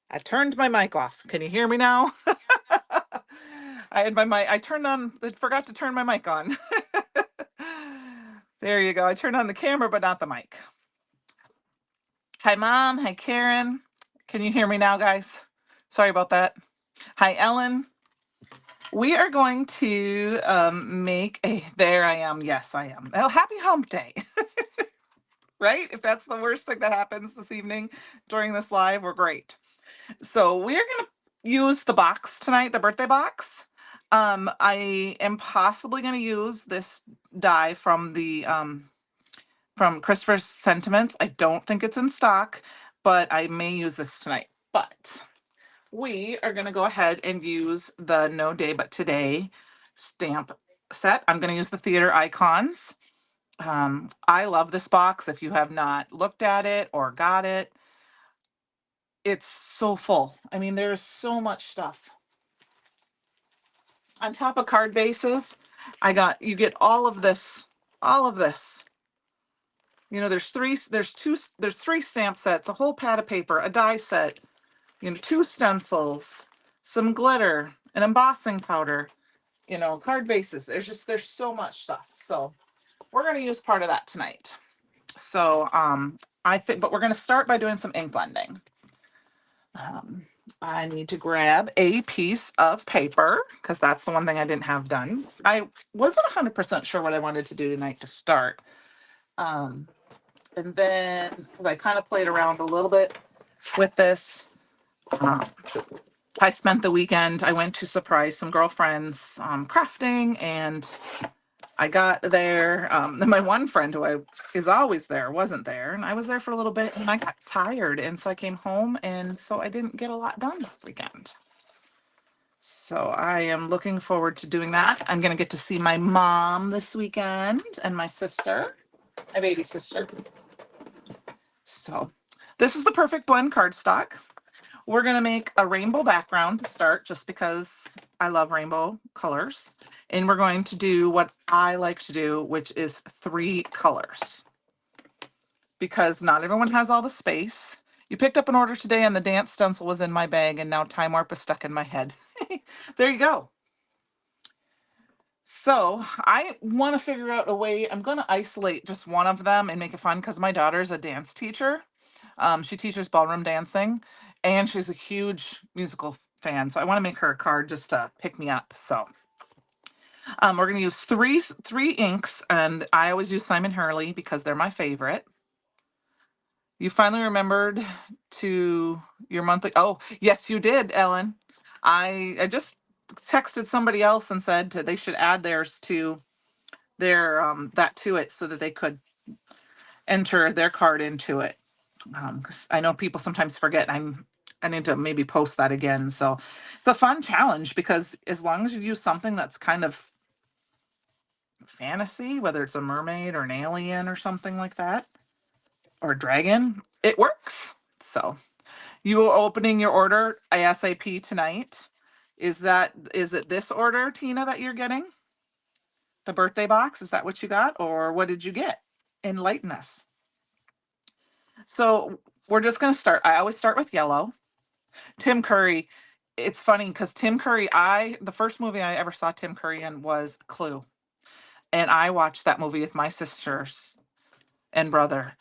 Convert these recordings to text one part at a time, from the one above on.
I turned my mic off. Can you hear me now? I had my mic. I forgot to turn my mic on. There you go. I turned on the camera, but not the mic. Hi, Mom. Hi, Karen. Can you hear me now, guys? Sorry about that. Hi, Ellen. We are going to make a. There I am. Yes, I am. Oh, happy hump day. Right? If that's the worst thing that happens this evening during this live, we're great. So we're going to use the box tonight, the birthday box. I am possibly going to use this die from the from Christopher's Sentiments. I don't think it's in stock, but I may use this tonight. But we are going to go ahead and use the No Day But Today stamp set. I'm going to use the theater icons. I love this box. If you have not looked at it or got it, it's so full. I mean, there's so much stuff. On top of card bases, you get all of this, You know, there's three stamp sets, a whole pad of paper, a die set, you know, two stencils, some glitter, an embossing powder, you know, card bases. There's so much stuff. So we're going to use part of that tonight. So but we're going to start by doing some ink blending. I need to grab a piece of paper because that's the one thing I didn't have done. I wasn't 100% sure what I wanted to do tonight to start. And then, because I kind of played around a little bit with this, I spent the weekend, I went to surprise some girlfriends crafting, and I got there. My one friend is always there wasn't there, and I was there for a little bit, and I got tired, and so I came home, and so I didn't get a lot done this weekend. So I am looking forward to doing that. I'm going to get to see my mom this weekend and my sister, my baby sister. So this is the Perfect Blend cardstock. We're going to make a rainbow background to start just because I love rainbow colors. And we're going to do what I like to do, which is 3 colors. Because not everyone has all the space. You picked up an order today and the dance stencil was in my bag, and now Time Warp is stuck in my head. There you go. So I want to figure out a way. I'm going to isolate just one of them and make it fun because my daughter's a dance teacher. She teaches ballroom dancing, and she's a huge musical fan. So I want to make her a card just to pick me up. So we're going to use three inks, and I always use Simon Hurley because they're my favorite. You finally remembered to your monthly. Oh, yes, you did, Ellen. I just texted somebody else and said they should add theirs to their that to it so that they could enter their card into it. Because I know people sometimes forget. I need to maybe post that again. So it's a fun challenge because as long as you use something that's kind of fantasy, whether it's a mermaid or an alien or something like that, or a dragon, it works. So you are opening your order ASAP tonight. Is it this order, Tina, that you're getting? The birthday box? Is that what you got? Or what did you get? Enlighten us. So we're just going to start. I always start with yellow. Tim Curry. It's funny because Tim Curry, the first movie I ever saw Tim Curry in was Clue. And I watched that movie with my sisters and brother.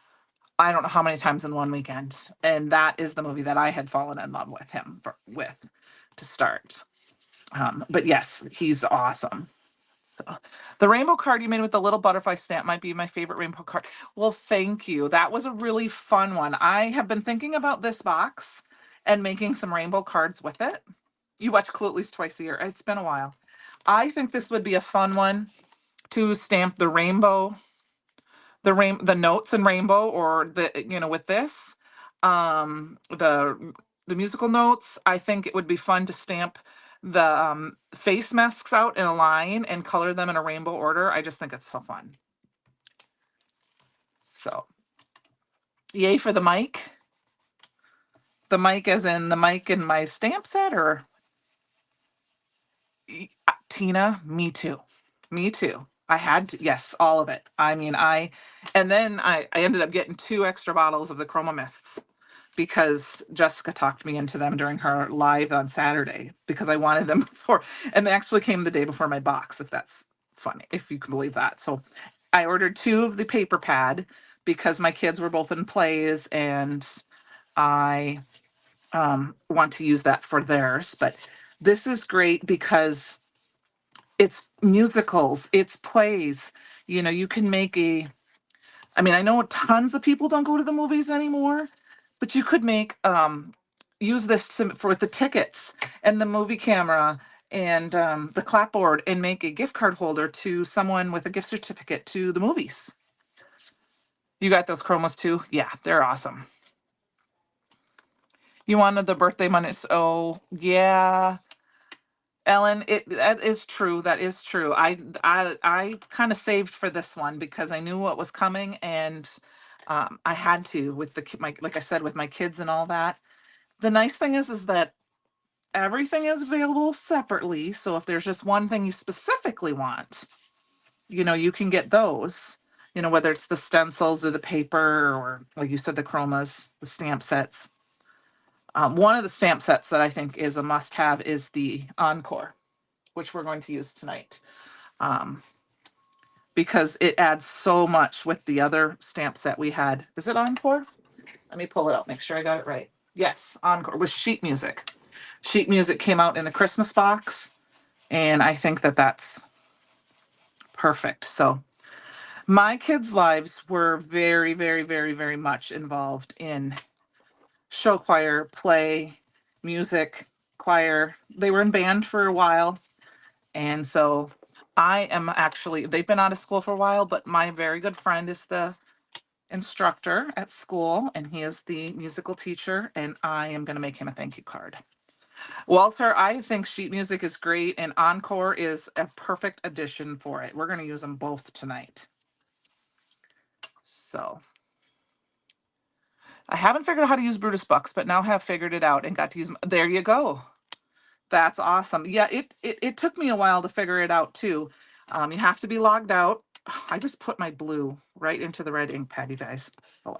I don't know how many times in one weekend. And that is the movie that I had fallen in love with him with to start. But yes, he's awesome. So, the rainbow card you made with the little butterfly stamp might be my favorite rainbow card. Well, thank you. That was a really fun one. I have been thinking about this box and making some rainbow cards with it. You watch Clue at least twice a year. It's been a while. I think this would be a fun one to stamp the rainbow, the notes in rainbow, or with this, the musical notes. I think it would be fun to stamp the face masks out in a line and color them in a rainbow order. I just think it's so fun. So, yay for the mic. The mic as in the mic in my stamp set, or Tina, me too. Me too. I had to, yes, all of it. I mean, and then I ended up getting 2 extra bottles of the Chroma Mists because Jessica talked me into them during her live on Saturday because I wanted them before, and they actually came the day before my box, if that's funny, if you can believe that. So I ordered 2 of the paper pad because my kids were both in plays and I want to use that for theirs. But this is great because it's musicals, it's plays. You know, you can make I mean, I know tons of people don't go to the movies anymore, but you could make use this for the tickets and the movie camera and the clapboard and make a gift card holder to someone with a gift certificate to the movies. You got those chromas too? Yeah, they're awesome. You wanted the birthday money? Oh, yeah. Ellen, that is true. That is true. I kind of saved for this one because I knew what was coming, and I had to with my, like I said, with my kids and all that. The nice thing is that everything is available separately. So if there's just one thing you specifically want, you know, you can get those. You know, whether it's the stencils or the paper or, like you said, the chromas, the stamp sets. One of the stamp sets that I think is a must-have is the Encore, which we're going to use tonight, um, because it adds so much with the other stamp set we had. Is it Encore? Let me pull it up, make sure I got it right. Yes, Encore with sheet music. Sheet music came out in the Christmas box, and I think that that's perfect. So my kids' lives were very, very, very, very much involved in show choir, play, music, choir. They were in band for a while. And so I am actually, they've been out of school for a while, but my very good friend is the instructor at school and he is the musical teacher, and I am going to make him a thank you card. Walter, I think sheet music is great and Encore is a perfect addition for it. We're going to use them both tonight. So I haven't figured out how to use Brutus Bucks, but now have figured it out and got to use them. There you go. That's awesome. Yeah, it took me a while to figure it out too. You have to be logged out. I just put my blue right into the red ink pad, you guys. Oh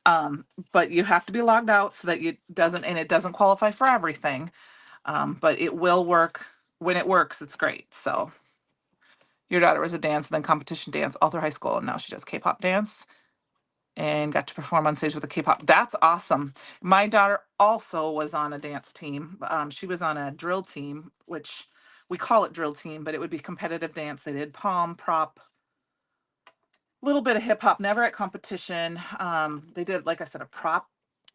well. But you have to be logged out so that it doesn't qualify for everything. But it will work. When it works, it's great. So your daughter was a dance and then competition dance all through high school, and now she does K-pop dance and got to perform on stage with the K-pop. That's awesome. My daughter also was on a dance team. She was on a drill team, which we call it drill team, but it would be competitive dance. They did palm, prop, little bit of hip hop, never at competition. They did, like I said, a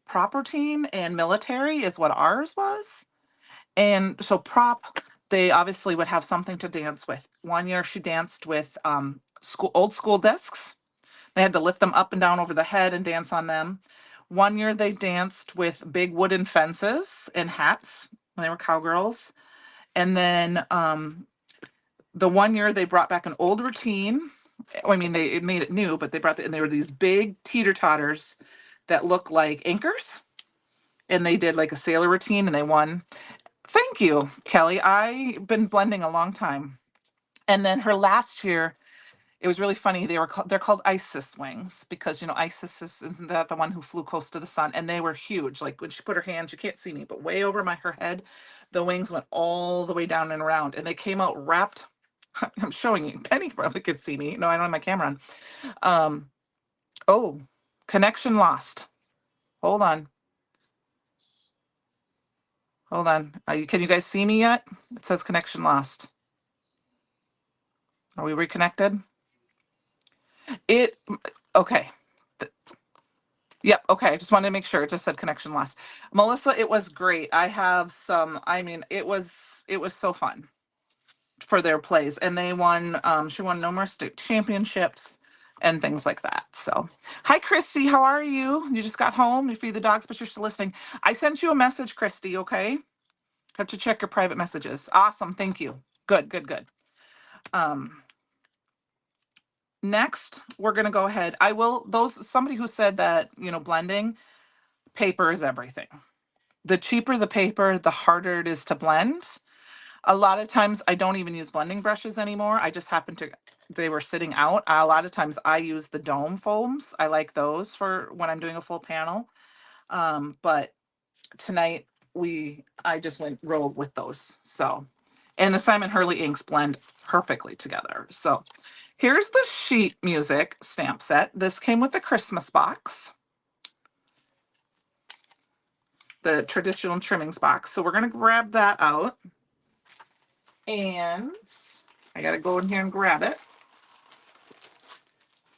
proper team, and military is what ours was. And so prop, they obviously would have something to dance with. One year she danced with old school discs. They had to lift them up and down over the head and dance on them. One year they danced with big wooden fences and hats. They were cowgirls. And then the one year they brought back an old routine. I mean, it made it new, but and they were these big teeter totters that look like anchors. And they did like a sailor routine and they won. Thank you, Kelly. I've been blending a long time. And then her last year, it was really funny. They're called Isis wings because, you know, Isis isn't that the one who flew close to the sun? And they were huge. Like when she put her hands, you can't see me, but way over her head, the wings went all the way down and around, and they came out wrapped. I'm showing you. Penny probably could see me. No, I don't have my camera on. Oh, connection lost. Hold on. Hold on. Can you guys see me yet? It says connection lost. Are we reconnected? Okay. Yep. Okay. I just wanted to make sure. It just said connection lost. Melissa, it was great. I mean, it was so fun for their plays, and they won, she won numerous state championships and things like that. So, hi, Christy. How are you? You just got home. You feed the dogs, but you're still listening. I sent you a message, Christy. Okay. Have to check your private messages. Awesome. Thank you. Good, good, good. Next, we're going to go ahead. Somebody who said that, you know, blending paper is everything. The cheaper the paper, the harder it is to blend. A lot of times I don't even use blending brushes anymore. I just happen to they were sitting out. A lot of times I use the dome foams. I like those for when I'm doing a full panel. But tonight I just went rolled with those. So, and the Simon Hurley inks blend perfectly together. So here's the sheet music stamp set. This came with the Christmas box, the traditional trimmings box. So we're going to grab that out. And I got to go in here and grab it.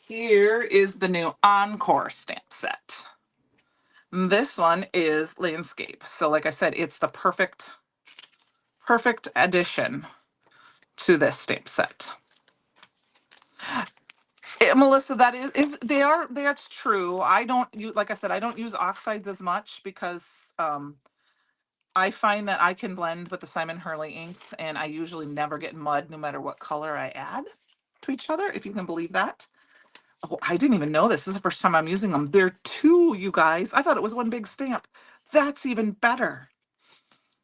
Here is the new Encore stamp set. This one is landscape. So like I said, it's the perfect addition to this stamp set. Melissa, that is that's true. I don't use, like I said, I don't use oxides as much because I find that I can blend with the Simon Hurley inks, and I usually never get mud no matter what color I add to each other, if you can believe that. Oh, I didn't even know this. This is the first time I'm using them. They're two, you guys. I thought it was one big stamp. That's even better.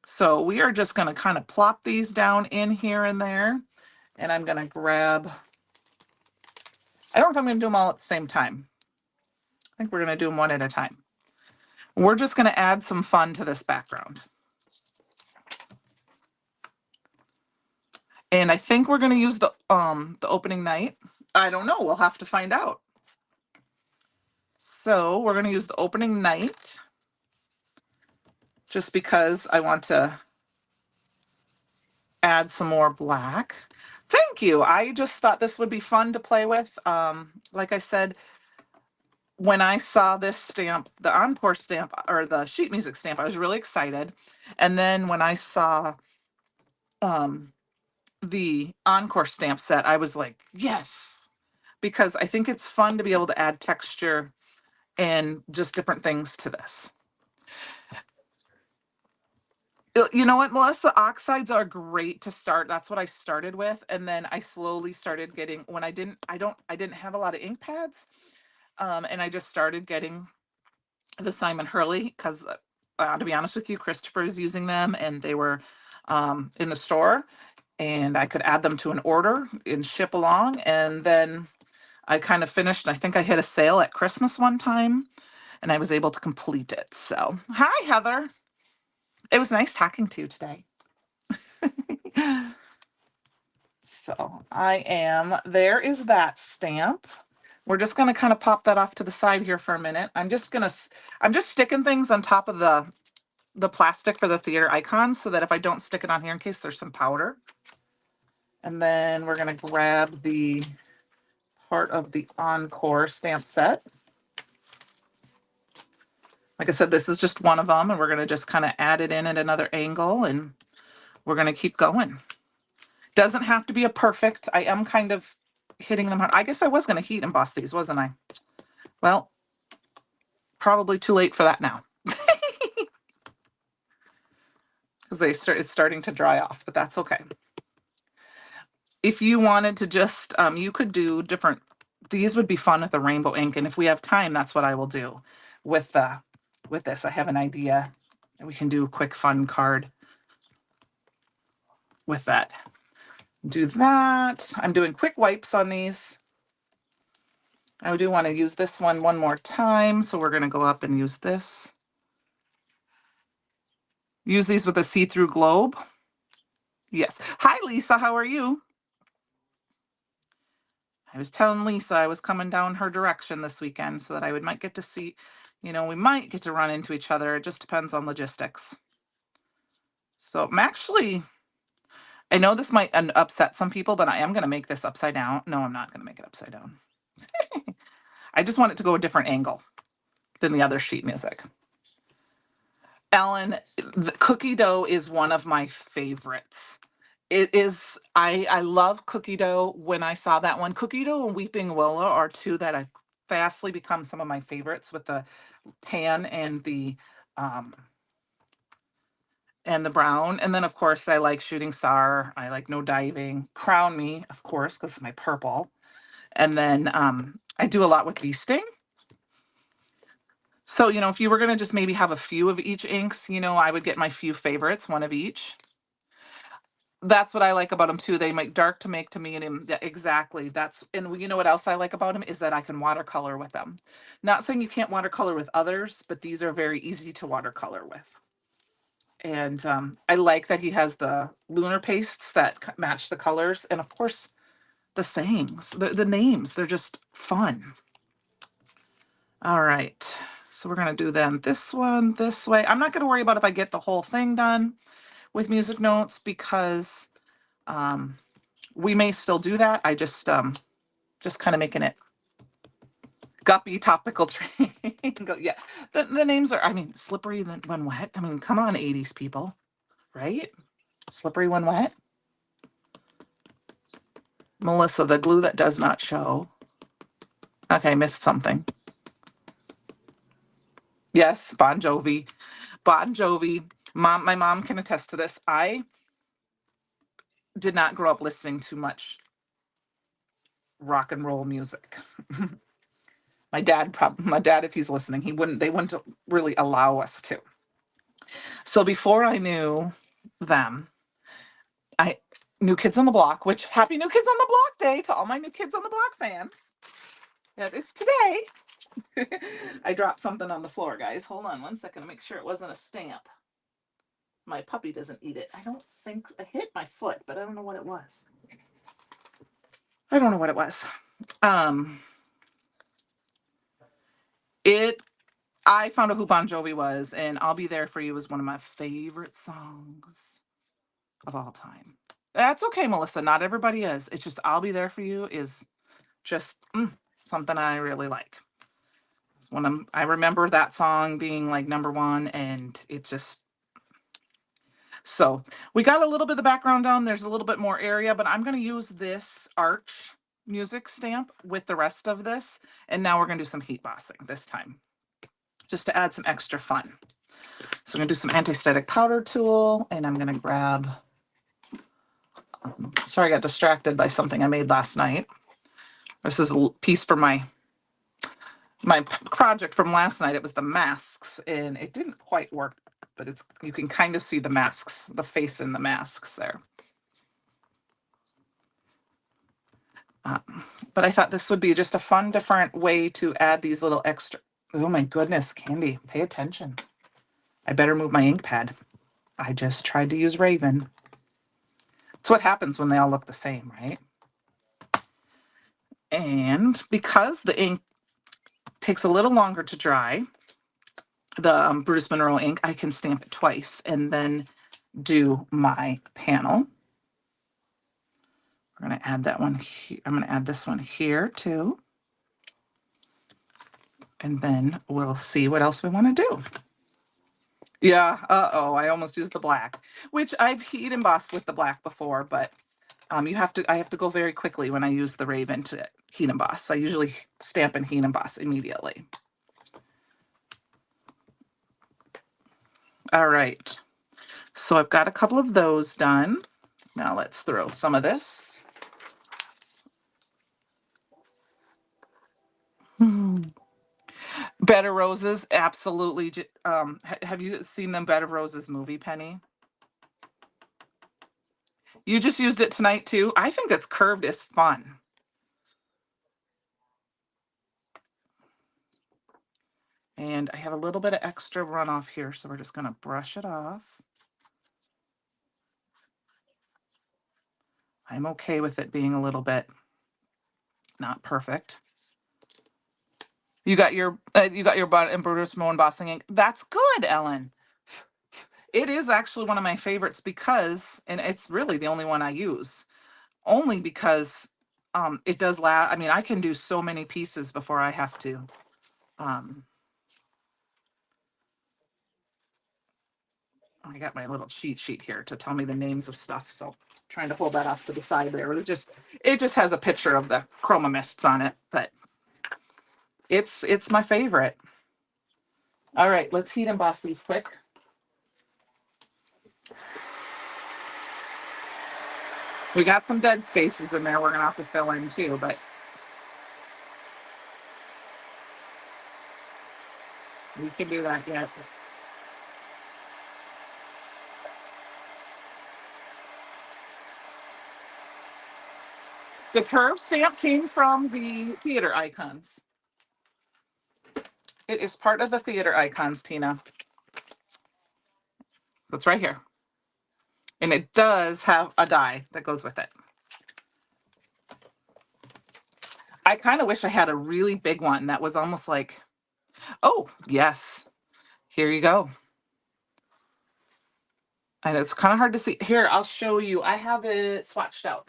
So we are just going to kind of plop these down in here and there. And I'm going to grab, I don't know if I'm going to do them all at the same time. I think we're going to do them one at a time. We're just going to add some fun to this background. And I think we're going to use the opening night. I don't know. We'll have to find out. So we're going to use the opening night just because I want to add some more black. Thank you. I just thought this would be fun to play with. Like I said, when I saw this stamp, the Encore stamp or the sheet music stamp, I was really excited. And then when I saw the Encore stamp set, I was like, yes, because I think it's fun to be able to add texture and just different things to this. You know what, Melissa? Oxides are great to start. That's what I started with, and then I slowly started getting, when I didn't have a lot of ink pads, and I just started getting the Simon Hurley because, to be honest with you, Christopher is using them, and they were in the store, and I could add them to an order and ship along. And then I kind of finished. I think I hit a sale at Christmas one time, and I was able to complete it. So, hi, Heather. It was nice talking to you today. So there is that stamp. We're just going to kind of pop that off to the side here for a minute. I'm just sticking things on top of the plastic for the theater icon so that if I don't stick it on here in case there's some powder. And then we're going to grab the part of the Encore stamp set. Like I said, this is just one of them, and we're going to just kind of add it in at another angle, and we're going to keep going. Doesn't have to be a perfect. I am kind of hitting them hard. I guess I was going to heat emboss these, wasn't I? Well, probably too late for that now. Because it's starting to dry off, but that's okay. If you wanted to just, you could do different, these would be fun with the rainbow ink. And if we have time, that's what I will do with this. I have an idea and we can do a quick fun card with that. Do that. I'm doing quick wipes on these. I do want to use this one more time. So we're going to go up and use this. Use these with a see-through globe. Yes. Hi, Lisa. How are you? I was telling Lisa I was coming down her direction this weekend so that I might get to see, we might get to run into each other. It just depends on logistics. So I'm actually, I know this might upset some people, but I am going to make this upside down. No, I'm not going to make it upside down. I just want it to go a different angle than the other sheet music. Ellen, the cookie dough is one of my favorites. It is, I love cookie dough. When I saw that one, cookie dough and weeping willow are two that have fastly become some of my favorites with the tan and the brown. And then of course I like shooting star. I like no diving. Crown me, of course, because it's my purple. And then I do a lot with bee sting. So, if you were going to just maybe have a few of each inks, I would get my few favorites, one of each. That's what I like about them too. They make dark to make to medium. Yeah, exactly. And you know what else I like about them is that I can watercolor with them. Not saying you can't watercolor with others, but these are very easy to watercolor with. And I like that he has the lunar pastes that match the colors. And of course, the sayings, the names, they're just fun. All right. So we're going to do then this one this way. I'm not going to worry about if I get the whole thing done with music notes because um, we may still do that. I just kind of making it guppy topical train. Yeah, the names are. I mean, slippery when wet. I mean, come on, '80s people, right? Slippery when wet. Melissa, the glue that does not show. Okay, missed something. Yes, Bon Jovi. Bon Jovi. My mom can attest to this. I did not grow up listening to much rock and roll music. My dad, if he's listening, they wouldn't really allow us to. So before I knew them, I New Kids on the Block, which happy New Kids on the Block Day to all my New Kids on the Block fans. That is today. I dropped something on the floor, guys. Hold on 1 second to make sure it wasn't a stamp. My puppy doesn't eat it. I don't think I hit my foot, but I don't know what it was. I don't know what it was. I found out who Bon Jovi was, and I'll Be There For You is one of my favorite songs of all time. That's okay, Melissa. Not everybody is. It's just I'll Be There For You is just something I really like. It's I remember that song being like number one, and it just. So we got a little bit of the background down. There's a little bit more area, but I'm going to use this arch music stamp with the rest of this. And now we're going to do some heat bossing this time, just to add some extra fun. So I'm going to do some anti-static powder tool, and I'm going to grab, sorry, I got distracted by something I made last night. This is a piece for my project from last night. It was the masks, and it didn't quite work, but you can kind of see the masks, the face in the masks there. But I thought this would be just a fun, different way to add these little extra. Oh my goodness, Candy, pay attention. I better move my ink pad. I just tried to use Raven. It's what happens when they all look the same, right? And because the ink takes a little longer to dry, the Brutus Monroe ink, I can stamp it twice and then do my panel. We're going to add that one here. I'm going to add this one here too. And then we'll see what else we want to do. Yeah, I almost used the black, which I've heat embossed with the black before, but I have to go very quickly when I use the Raven to heat emboss. I usually stamp and heat emboss immediately. All right, so I've got a couple of those done. Now let's throw some of this. Bed of Roses, absolutely. Have you seen the Bed of Roses movie, Penny? You just used it tonight too? I think that's curved is fun. And I have a little bit of extra runoff here, so we're just going to brush it off. I'm okay with it being a little bit not perfect. You got your Brutus Monroe embossing ink. That's good, Ellen. It is actually one of my favorites because, and it's really the only one I use, only because it does last. I mean, I can do so many pieces before I have to. I got my little cheat sheet here to tell me the names of stuff. So trying to hold that off to the side there. It just has a picture of the chroma mists on it, but it's my favorite. All right, let's heat emboss these quick. We got some dead spaces in there we're gonna have to fill in too, but we can do that yet. The curve stamp came from the theater icons. It is part of the theater icons, Tina. That's right here. And it does have a die that goes with it. I kind of wish I had a really big one that was almost like, oh, yes, here you go. And it's kind of hard to see. Here, I'll show you. I have it swatched out.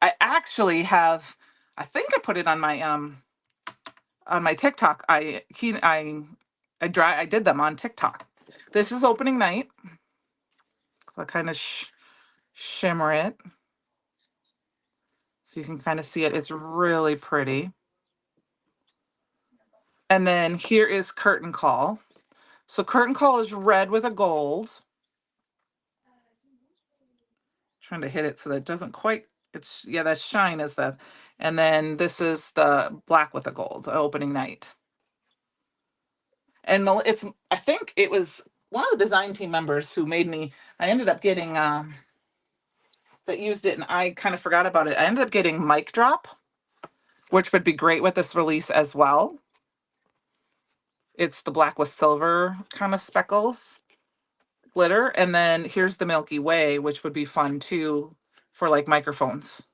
I actually have, I think I put it on my TikTok. I did them on TikTok. This is opening night. So I kind of shimmer it. So you can kind of see it. It's really pretty. And then here is Curtain Call. So Curtain Call is red with a gold. Trying to hit it so that it doesn't quite, it's, yeah, that shine is the, and then this is the black with a gold, opening night. And it's, I think it was one of the design team members who made me, I ended up getting, that used it and I kind of forgot about it. I ended up getting Mic Drop, which would be great with this release as well. It's the black with silver kind of speckles glitter. And then here's the Milky Way, which would be fun too for like microphones.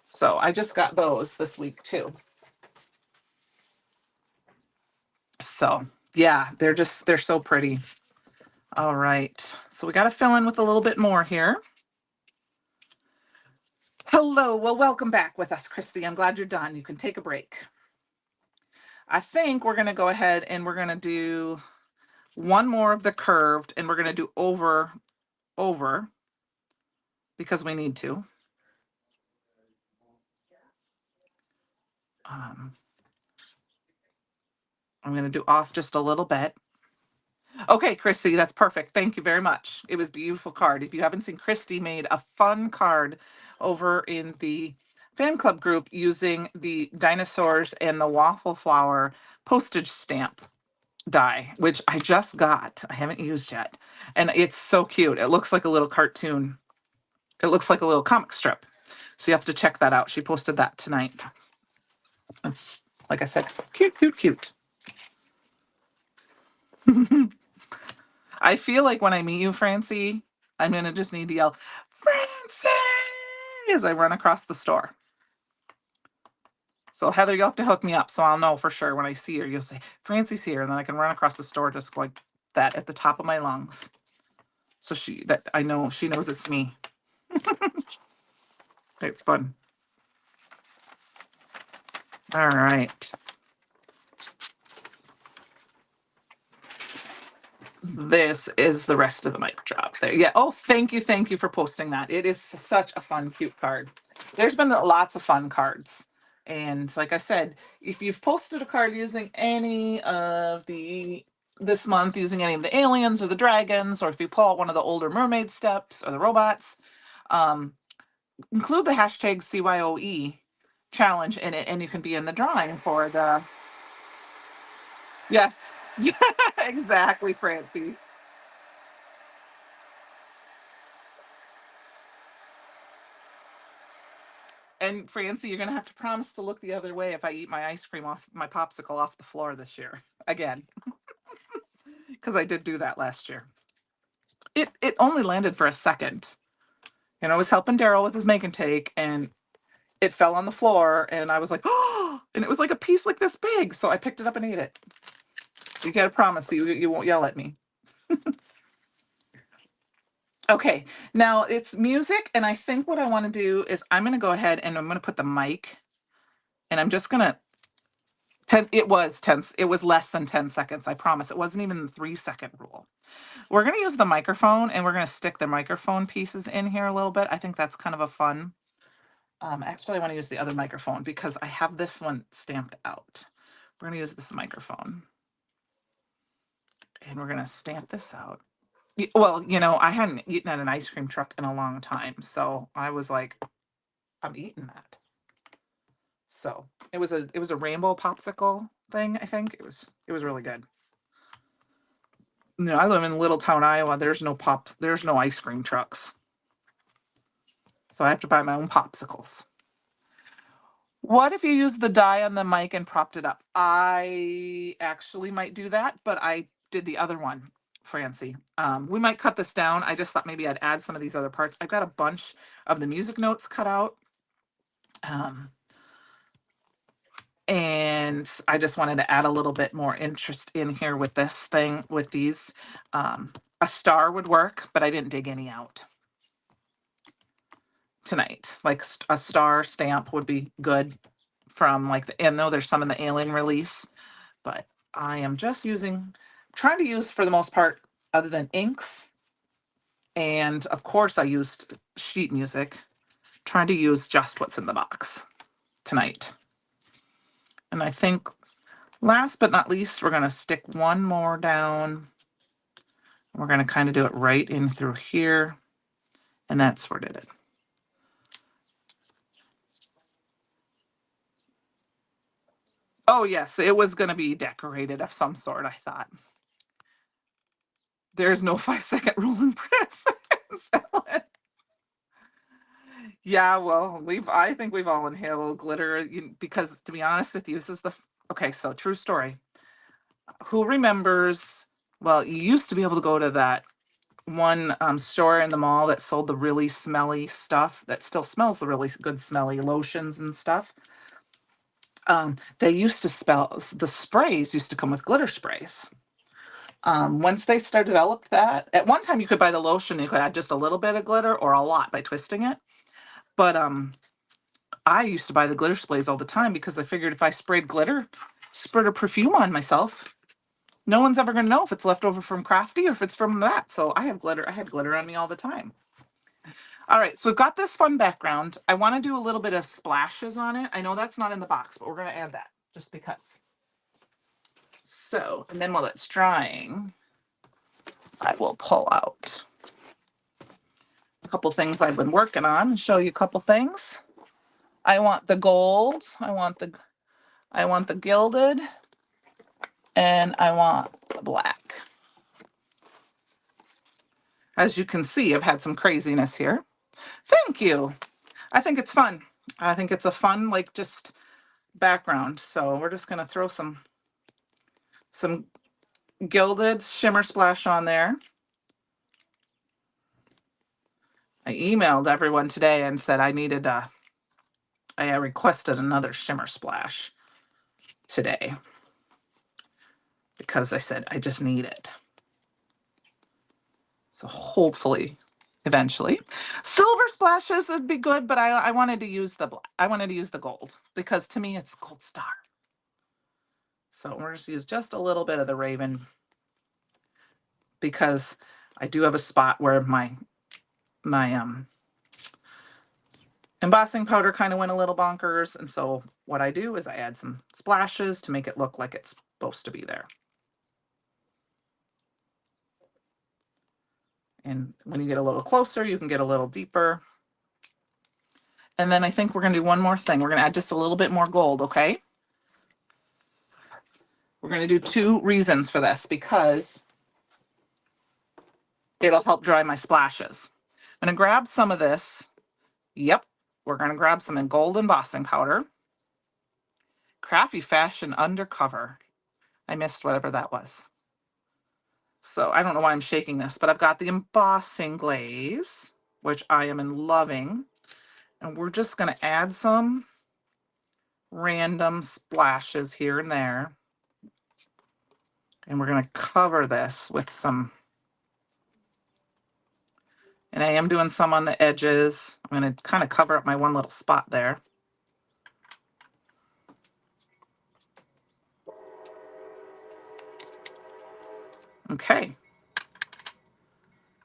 So I just got those this week too. So yeah, they're so pretty. All right. So we got to fill in with a little bit more here. Hello. Well, welcome back with us, Christy. I'm glad you're done. You can take a break. I think we're going to go ahead and we're going to do one more of the curved and we're going to do over because we need to. I'm going to do off just a little bit. Okay, Christy, that's perfect. Thank you very much. It was a beautiful card. If you haven't seen, Christy made a fun card over in the fan club group using the dinosaurs and the waffle flower postage stamp die, which I just got. I haven't used yet. And it's so cute. It looks like a little cartoon. It looks like a little comic strip. So you have to check that out. She posted that tonight. It's, like I said, cute, cute, cute. I feel like when I meet you, Francie, I'm going to just need to yell, Francie, as I run across the store. So Heather, you'll have to hook me up so I'll know for sure when I see her. You'll say, Francie's here. And then I can run across the store just like that at the top of my lungs. So I know she knows it's me. It's fun. All right. This is the rest of the mic drop there. Yeah. Oh, thank you. Thank you for posting that. It is such a fun, cute card. There's been lots of fun cards. And like I said, if you've posted a card using any of this month, using any of the aliens or the dragons, or if you pull out one of the older mermaid steps or the robots, include the hashtag CYOE challenge in it, and you can be in the drawing for the, yes, exactly, Francie. And Francie, you're gonna have to promise to look the other way if I eat my ice cream off my popsicle off the floor this year again, because I did do that last year. It only landed for a second. And I was helping Daryl with his make and take, and it fell on the floor, and I was like, oh, and it was like a piece like this big. So I picked it up and ate it. You gotta promise you won't yell at me. Okay, now it's music, and I think what I want to do is I'm gonna go ahead and I'm gonna put the mic, and I'm just gonna it was less than 10 seconds, I promise. It wasn't even the 3-second rule. We're gonna use the microphone and we're gonna stick the microphone pieces in here a little bit. I think that's kind of a fun. Actually, I want to use the other microphone because I have this one stamped out. We're gonna use this microphone. And we're gonna stamp this out. Well, I hadn't eaten at an ice cream truck in a long time, so I was like, I'm eating that. So it was a rainbow popsicle thing. I think it was really good. No, I live in Little Town, Iowa. There's no ice cream trucks. So I have to buy my own popsicles. What if you used the die on the mic and propped it up? I actually might do that, but I did the other one, Francie. We might cut this down. I just thought maybe I'd add some of these other parts. I've got a bunch of the music notes cut out. And I just wanted to add a little bit more interest in here with this thing, with these. A star would work, but I didn't dig any out tonight. Like a star stamp would be good from like the, and though there's some in the alien release, but I am just trying to use for the most part, other than inks. And of course I used sheet music, trying to use just what's in the box tonight. And I think last but not least, we're going to stick one more down. We're going to kind of do it right in through here. And that's where did it. Oh, yes, it was going to be decorated of some sort, I thought. There's no 5-second rule in press. Yeah, well, I think we've all inhaled glitter because, to be honest with you, this is okay, so true story. Who remembers, well, you used to be able to go to that one store in the mall that sold the really smelly stuff that still smells the really good smelly lotions and stuff. They used to the sprays used to come with glitter sprays. Once they developed that, at one time you could buy the lotion, you could add just a little bit of glitter or a lot by twisting it. But I used to buy the glitter sprays all the time because I figured if I sprayed a perfume on myself, no one's ever going to know if it's left over from Crafty or if it's from that. So I had glitter on me all the time. All right, so we've got this fun background. I want to do a little bit of splashes on it. I know that's not in the box, but we're going to add that just because. So, and then while it's drying, I will pull out a couple things I've been working on and show you a couple things. I want the gold. I want the gilded, and I want the black. As you can see, I've had some craziness here. Thank you. I think it's fun. I think it's a fun, like, just background. So we're just going to throw some gilded shimmer splash on there. I emailed everyone today and said I requested another shimmer splash today because I said I just need it. So hopefully, eventually, silver splashes would be good, but I wanted to use the black. I wanted to use the gold because to me it's gold star. So we're just use just a little bit of the Raven because I do have a spot where my embossing powder kind of went a little bonkers, and so what I do is I add some splashes to make it look like it's supposed to be there. And when you get a little closer, you can get a little deeper. And then I think we're going to do one more thing. We're going to add just a little bit more gold, okay? We're going to do 2 reasons for this because it'll help dry my splashes. I'm going to grab some of this. Yep, we're going to grab some in gold embossing powder. Crafty Fashion Undercover. I missed whatever that was. So I don't know why I'm shaking this, but I've got the embossing glaze, which I am loving. And we're just going to add some random splashes here and there. And we're going to cover this with some, and I am doing some on the edges. I'm going to kind of cover up my one little spot there. Okay.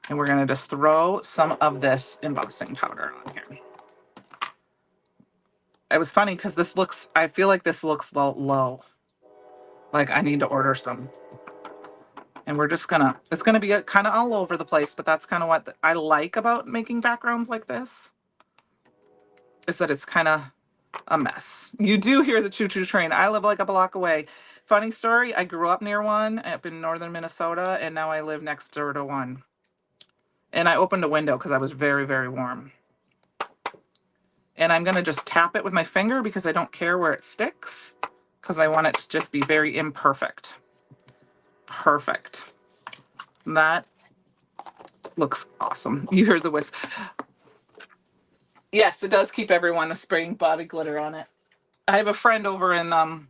And we're going to just throw some of this embossing powder on here. It was funny because I feel like this looks low. Like I need to order some. And we're just it's gonna be kind of all over the place, but that's kind of what I like about making backgrounds like this, is that it's kind of a mess. You do hear the choo-choo train. I live like a block away. Funny story, I grew up near one up in northern Minnesota, and now I live next door to one. And I opened a window because I was very, very warm. And I'm going to just tap it with my finger because I don't care where it sticks, because I want it to just be very imperfect. Perfect. That looks awesome. You hear the whisk. Yes, it does keep everyone spraying body glitter on it. I have a friend over in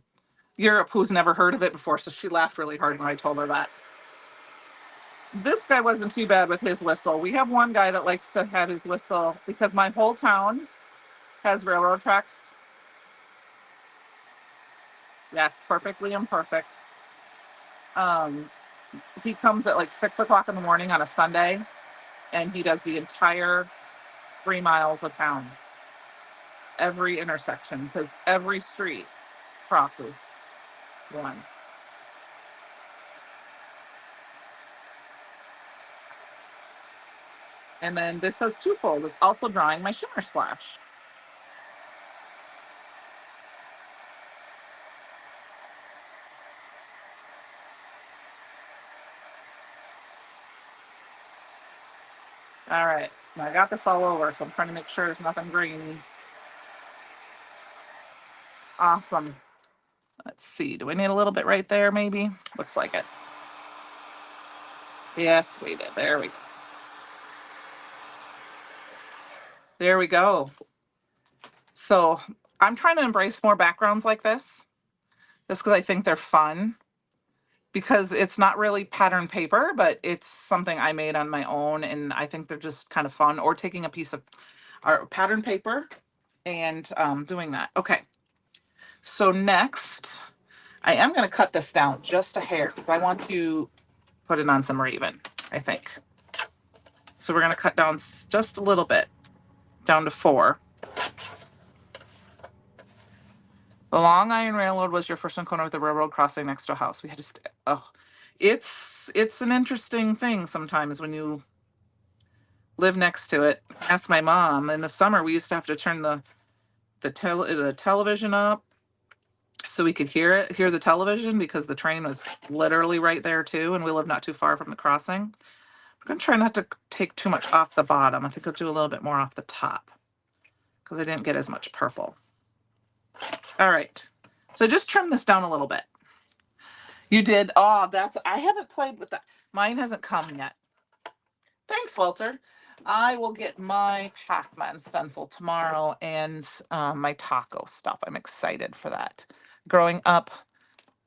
Europe who's never heard of it before, so she laughed really hard when I told her that. This guy wasn't too bad with his whistle. We have one guy that likes to have his whistle because my whole town has railroad tracks. Yes, perfectly imperfect. Um, he comes at like 6 o'clock in the morning on a Sunday, and he does the entire 3 miles of town, every intersection, because every street crosses one. And then this says twofold. It's also drawing my shimmer splash. All right, I got this all over, so I'm trying to make sure there's nothing grainy. Awesome. Let's see. Do we need a little bit right there, maybe? Looks like it. Yes, we did. There we go. There we go. So I'm trying to embrace more backgrounds like this, just because I think they're fun. Because it's not really pattern paper, but it's something I made on my own, and I think they're just kind of fun. Or taking a piece of our pattern paper and doing that. Okay. So next, I am going to cut this down just a hair because I want to put it on some raven, I think. So we're going to cut down just a little bit, down to 4. The Long Iron Railroad was your first encounter with the railroad crossing next to a house. We had to it's an interesting thing sometimes when you live next to it. Ask my mom. In the summer, we used to have to turn the television up so we could hear the television, because the train was literally right there too, and we live not too far from the crossing. I'm gonna try not to take too much off the bottom. I think I'll do a little bit more off the top because I didn't get as much purple. All right, so just trim this down a little bit. You did. Oh, I haven't played with that. Mine hasn't come yet. Thanks, Walter. I will get my Pac-Man stencil tomorrow, and my taco stuff. I'm excited for that. Growing up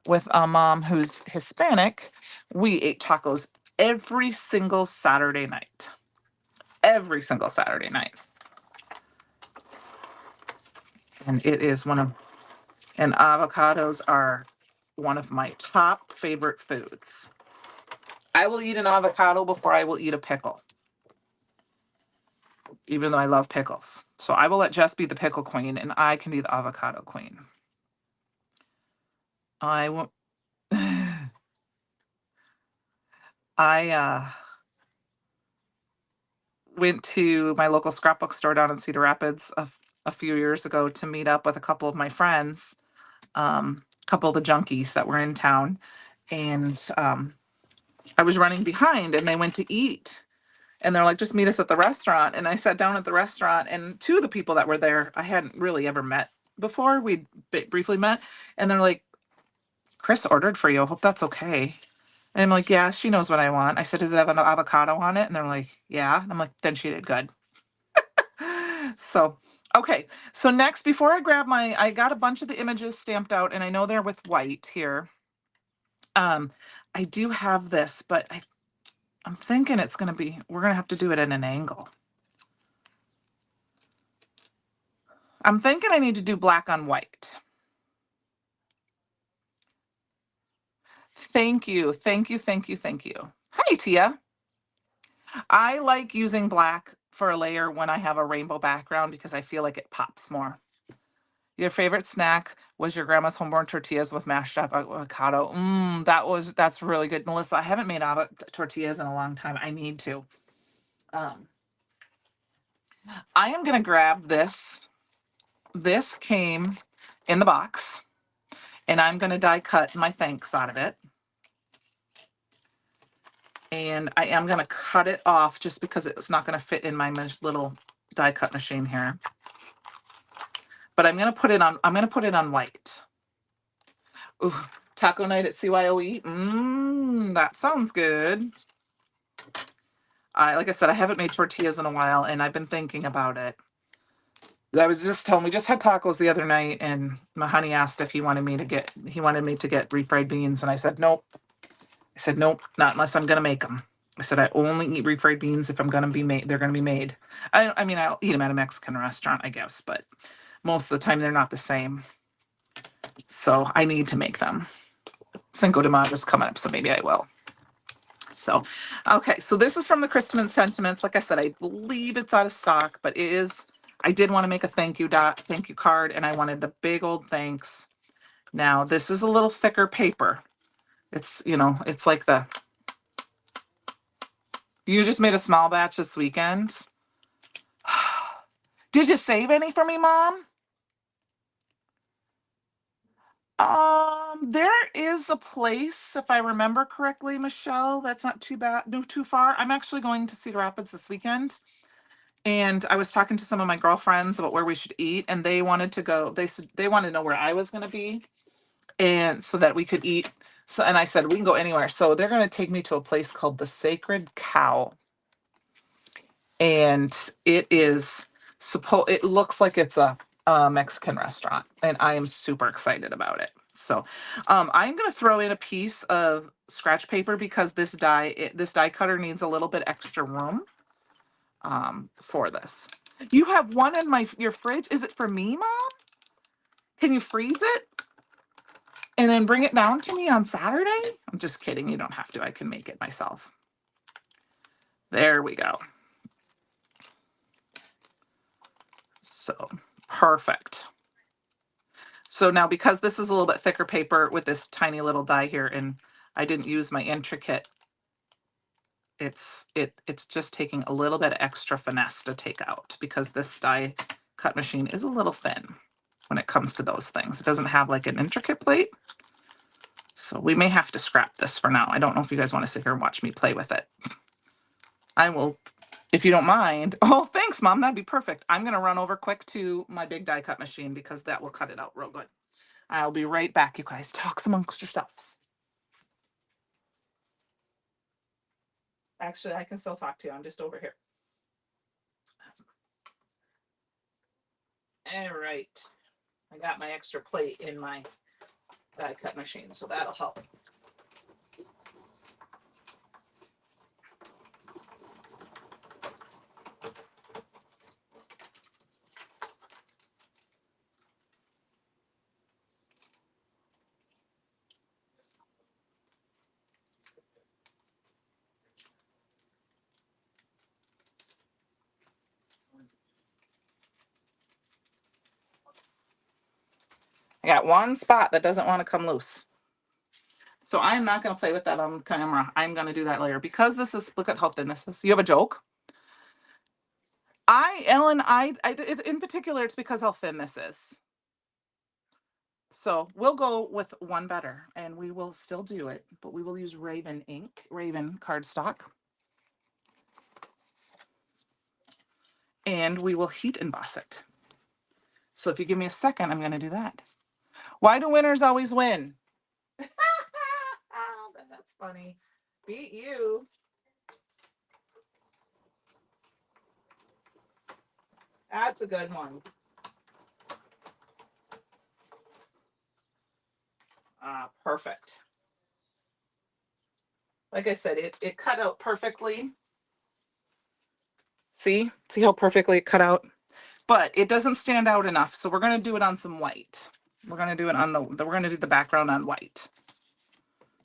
with a mom who's Hispanic, we ate tacos every single Saturday night. Every single Saturday night. And and avocados are one of my top favorite foods. I will eat an avocado before I will eat a pickle, even though I love pickles. So I will let Jess be the pickle queen, and I can be the avocado queen. I will. I went to my local scrapbook store down in Cedar Rapids a few years ago to meet up with a couple of my friends, a couple of the junkies that were in town, and I was running behind, and they went to eat. And they're like, just meet us at the restaurant. And I sat down at the restaurant, and 2 of the people that were there, I hadn't really ever met before. We'd briefly met. And they're like, Chris ordered for you. I hope that's okay. And I'm like, yeah, she knows what I want. I said, does it have an avocado on it? And they're like, yeah. And I'm like, then she did good. So, okay. So next, before I grab I got a bunch of the images stamped out, and I know they're with white here. I do have this, but I'm thinking we're going to have to do it at an angle. I'm thinking I need to do black on white. Thank you. Thank you. Thank you. Thank you. Hi, Tia. I like using black for a layer when I have a rainbow background because I feel like it pops more. Your favorite snack was your grandma's homeborn tortillas with mashed avocado. That's really good. Melissa, I haven't made tortillas in a long time. I need to. I am going to grab this. This came in the box, and I'm going to die cut my thanks out of it. And I am going to cut it off just because it's not going to fit in my little die cut machine here. but I'm gonna put it on white. Ooh, taco night at CYOE. That sounds good. Like I said, I haven't made tortillas in a while, and I've been thinking about it. I was just telling, we just had tacos the other night, and my honey asked if he wanted me to get refried beans, and I said nope. I said nope, not unless I'm gonna make them. I said I only eat refried beans if I'm gonna be made. They're gonna be made. I mean, I'll eat them at a Mexican restaurant, I guess, but most of the time they're not the same. So I need to make them. Cinco de Mayo's coming up, so maybe I will. So, okay, so this is from the Christmas Sentiments. Like I said, I believe it's out of stock, but it is. I did want to make a thank you card, and I wanted the big old thanks. Now, this is a little thicker paper. It's, it's like you just made a small batch this weekend. Did you save any for me, Mom? There is a place, if I remember correctly, Michelle, that's not too bad, no, too far. I'm actually going to Cedar Rapids this weekend. And I was talking to some of my girlfriends about where we should eat, and they wanted to go. They wanted to know where I was going to be, and so that we could eat. So, and I said we can go anywhere. So they're going to take me to a place called the Sacred Cow, and it looks like it's a Mexican restaurant, and I am super excited about it. So, I'm going to throw in a piece of scratch paper because this die cutter needs a little bit extra room for this. You have one in your fridge. Is it for me, Mom? Can you freeze it and then bring it down to me on Saturday? I'm just kidding. You don't have to. I can make it myself. There we go. So perfect. So now, because this is a little bit thicker paper with this tiny little die here, and I didn't use my intricate, it's just taking a little bit extra finesse to take out because this die cut machine is a little thin when it comes to those things. It doesn't have like an intricate plate. So we may have to scrap this for now. I don't know if you guys want to sit here and watch me play with it. I will, if you don't mind. Oh, thanks, Mom. That'd be perfect. I'm going to run over quick to my big die cut machine because that will cut it out real good. I'll be right back, you guys. Talk amongst yourselves. Actually, I can still talk to you. I'm just over here. All right. I got my extra plate in my die cut machine, so that'll help. I got one spot that doesn't want to come loose. So I'm not going to play with that on camera. I'm going to do that later because this is, look at how thin this is. You have a joke? Ellen, in particular, it's because how thin this is. So we'll go with one better and we will still do it, but we will use Raven ink, Raven cardstock. And we will heat emboss it. So if you give me a second, I'm going to do that. Why do winners always win? That's funny. Beat you. That's a good one. Perfect. Like I said, it cut out perfectly. See how perfectly it cut out? But it doesn't stand out enough. So we're going to do it on some white. We're going to do it on we're going to do the background on white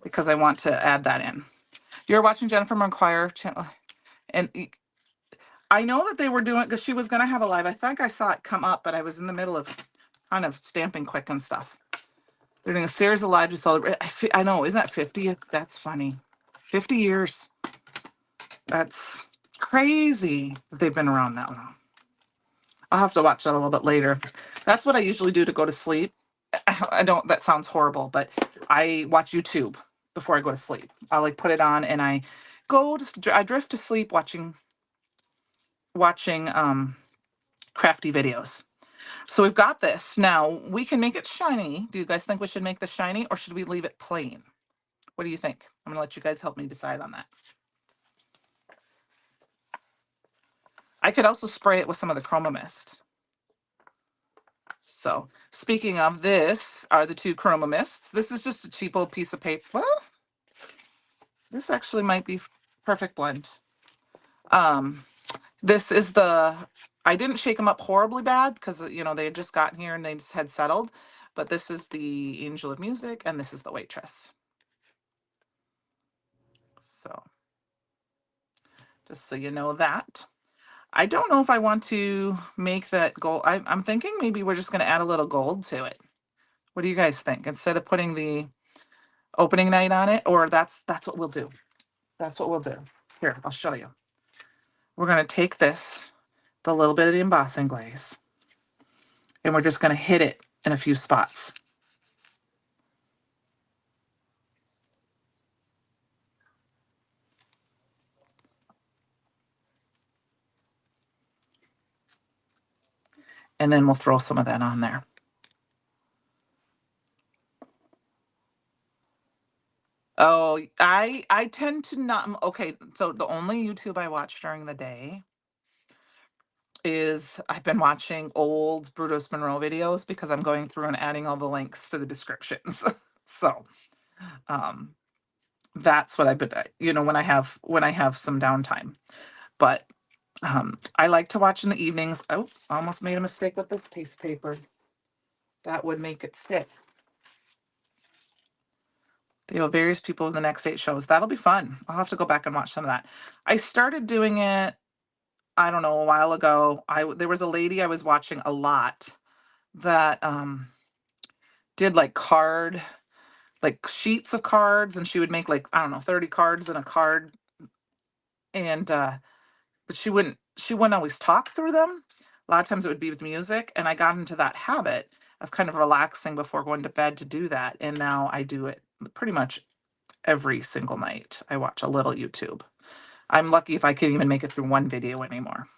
because I want to add that in. You're watching Jennifer McQuire channel. And I know that they were doing, because she was going to have a live. I think I saw it come up, but I was in the middle of kind of stamping quick and stuff. They're doing a series of live to celebrate. I know, isn't that 50? That's funny. 50 years. That's crazy that they've been around that long. I'll have to watch that a little bit later. That's what I usually do to go to sleep. I don't, that sounds horrible, but I watch YouTube before I go to sleep. I'll like put it on and I drift to sleep watching Crafty videos. So we've got this. Now we can make it shiny. Do you guys think we should make this shiny or should we leave it plain? What do you think? I'm gonna let you guys help me decide on that. I could also spray it with some of the Chroma Mist. So speaking of, this are the two Chroma Mists. This is just a cheap old piece of paper. Well, this actually might be perfect blend. This is the, I didn't shake them up horribly bad because, you know, they had just gotten here and they just had settled. But this is the Angel of Music and this is the Waitress. So just so you know that. I don't know if I want to make that gold. I'm thinking maybe we're just going to add a little gold to it. What do you guys think? Instead of putting the opening night on it, or that's what we'll do. That's what we'll do. Here, I'll show you. We're going to take this, the little bit of the embossing glaze, and we're just going to hit it in a few spots. And then we'll throw some of that on there. Oh, I tend to not. Okay, so the only YouTube I watch during the day is I've been watching old Brutus Monroe videos because I'm going through and adding all the links to the descriptions. So, um, that's what I've been, you know, when I have some downtime. But I like to watch in the evenings. Oh, almost made a mistake with this piece of paper. That would make it stick. You know, various people in the next 8 shows. That'll be fun. I'll have to go back and watch some of that. I started doing it, I don't know, a while ago. There was a lady I was watching a lot that did like sheets of cards, and she would make like, I don't know, 30 cards in a card, and but she wouldn't always talk through them. A lot of times it would be with music, and I got into that habit of kind of relaxing before going to bed to do that, and now I do it pretty much every single night. I watch a little YouTube. I'm lucky if I can even make it through one video anymore.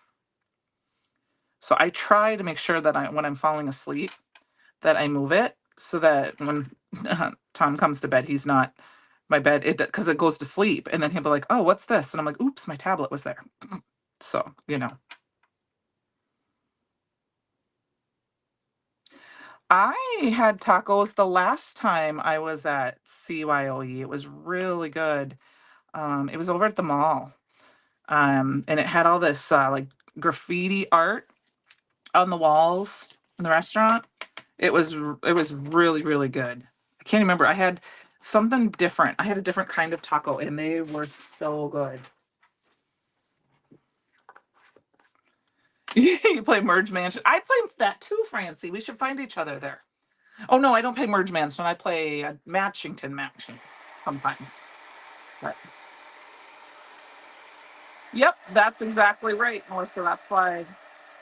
So I try to make sure that when I'm falling asleep, that I move it so that when Tom comes to bed, he's not my bed, because it goes to sleep, and then he'll be like, "Oh, what's this?" And I'm like, "Oops, my tablet was there." So, you know. I had tacos the last time I was at CYOE. It was really good. It was over at the mall. And it had all this like graffiti art on the walls in the restaurant. It was really, really good. I can't remember. I had something different. I had a different kind of taco and they were so good. You play Merge Mansion. I play that too, Francie. We should find each other there. Oh no, I don't play Merge Mansion. I play Matchington sometimes. But yep, that's exactly right, Melissa. That's why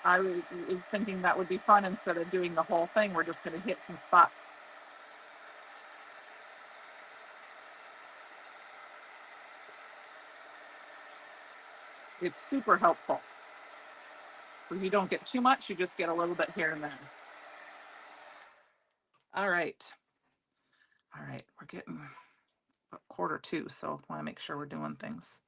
I was thinking that would be fun. Instead of doing the whole thing, we're just going to hit some spots. It's super helpful. Where you don't get too much, you just get a little bit here and there. All right. All right. We're getting a 1:45, so I want to make sure we're doing things.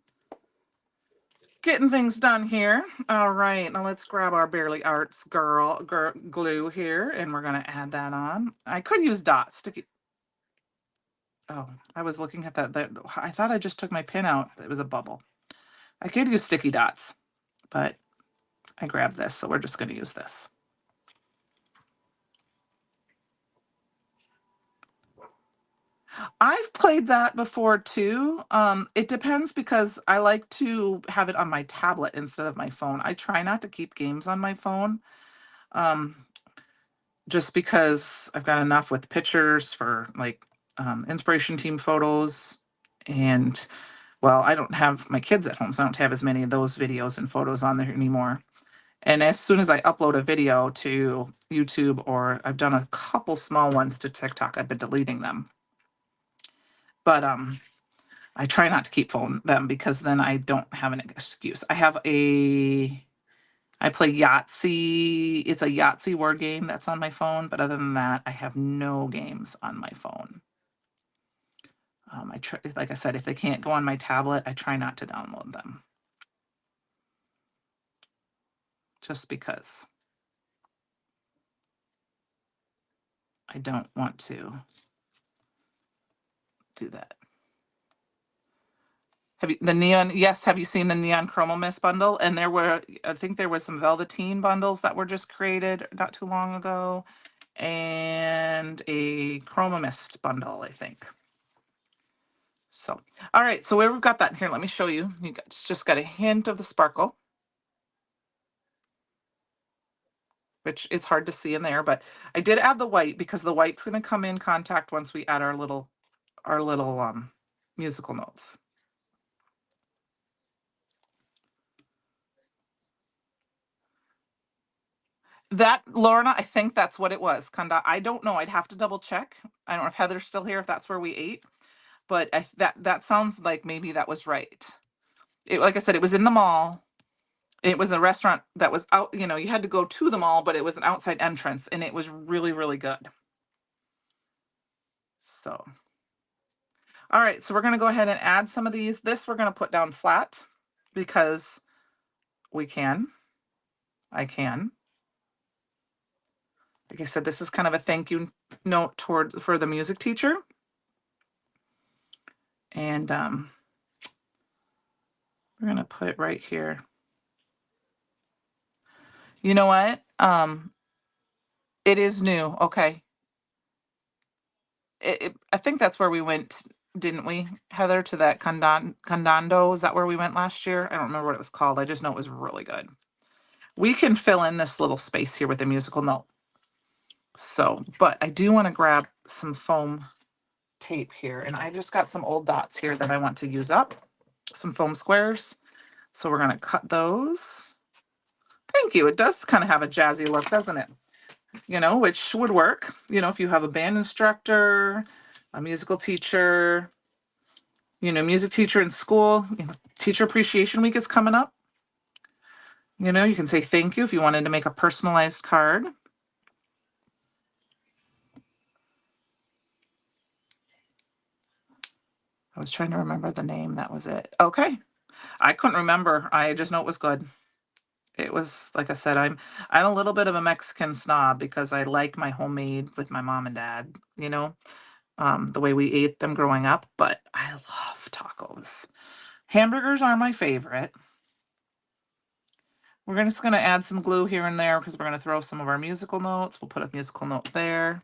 Getting things done here. All right. Now let's grab our Barely Arts glue here, and we're going to add that on. I could use dots to keep. Oh, I was looking at that. I thought I just took my pin out. It was a bubble. I could use sticky dots, but I grabbed this, so we're just going to use this. I've played that before too. It depends because I like to have it on my tablet instead of my phone. I try not to keep games on my phone, um, just because I've got enough with pictures for like inspiration team photos. And well, I don't have my kids at home, so I don't have as many of those videos and photos on there anymore. And as soon as I upload a video to YouTube, or I've done a couple small ones to TikTok, I've been deleting them. But I try not to keep them because then I don't have an excuse. I have I play Yahtzee. It's a Yahtzee word game that's on my phone, but other than that, I have no games on my phone. I try, like I said, if they can't go on my tablet, I try not to download them. Just because I don't want to do that. Have you the neon? Yes, have you seen the neon chromo mist bundle? And I think there was some velveteen bundles that were just created not too long ago, and a chroma mist bundle, I think. So, all right, so we've got that here. Let me show you. It's just got a hint of the sparkle, which is hard to see in there, but I did add the white because the white's going to come in contact once we add our little musical notes. That, Lorna, I think that's what it was. Kanda, I don't know. I'd have to double check. I don't know if Heather's still here, if that's where we ate, but that sounds like maybe that was right. Like I said, it was in the mall. It was a restaurant that was out, you had to go to the mall, but it was an outside entrance and it was really, really good. So, all right, so we're going to go ahead and add some of these. This we're going to put down flat because we can. I can. Like I said, this is kind of a thank you note for the music teacher. And we're going to put it right here. You know what? It is new. Okay. I think that's where we went, didn't we, Heather, to that Condando? Is that where we went last year? I don't remember what it was called. I just know it was really good. We can fill in this little space here with a musical note. So, but I do want to grab some foam tape here, and I just got some old dots here that I want to use up, some foam squares. So we're going to cut those. Thank you. It does kind of have a jazzy look, doesn't it? Which would work, if you have a band instructor, a musical teacher, music teacher in school, teacher appreciation week is coming up. You can say thank you if you wanted to make a personalized card. I was trying to remember the name. That was it. Okay. I couldn't remember. I just know it was good. It was, like I said, I'm a little bit of a Mexican snob because I like my homemade with my mom and dad, the way we ate them growing up, but I love tacos. Hamburgers are my favorite. We're just going to add some glue here and there because we're going to throw some of our musical notes. We'll put a musical note there.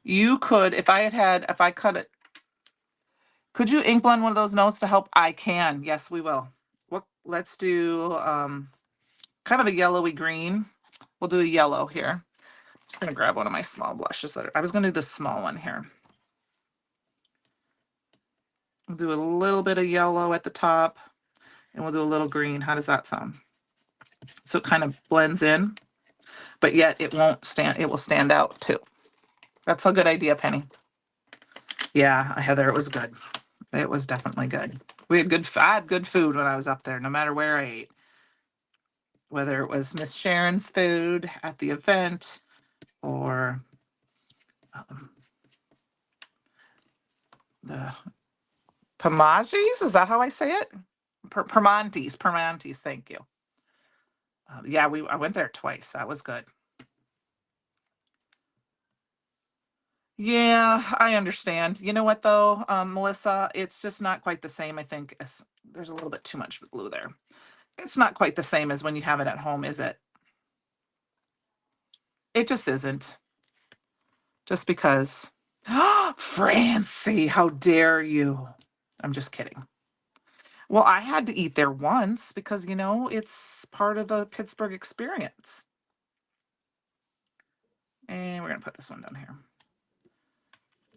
You could, if I cut it, could you ink blend one of those notes to help? I can. Yes, we will. Let's do kind of a yellowy green. We'll do a yellow here. Just going to grab one of my small blushes. I was going to do the small one here. We'll do a little bit of yellow at the top, and we'll do a little green. How does that sound? So it kind of blends in, but yet it won't stand. It will stand out too. That's a good idea, Penny. Yeah, Heather, it was good. It was definitely good. I had good food when I was up there, no matter where I ate. Whether it was Miss Sharon's food at the event or the Pamagis, is that how I say it? Permantes, thank you. Yeah, I went there twice. That was good. Yeah, I understand. You know what though, Melissa, it's just not quite the same. I think there's a little bit too much glue there. It's not quite the same as when you have it at home, is it? It just isn't. Just because. Francie, how dare you? I'm just kidding. Well, I had to eat there once because, it's part of the Pittsburgh experience. And we're going to put this one down here.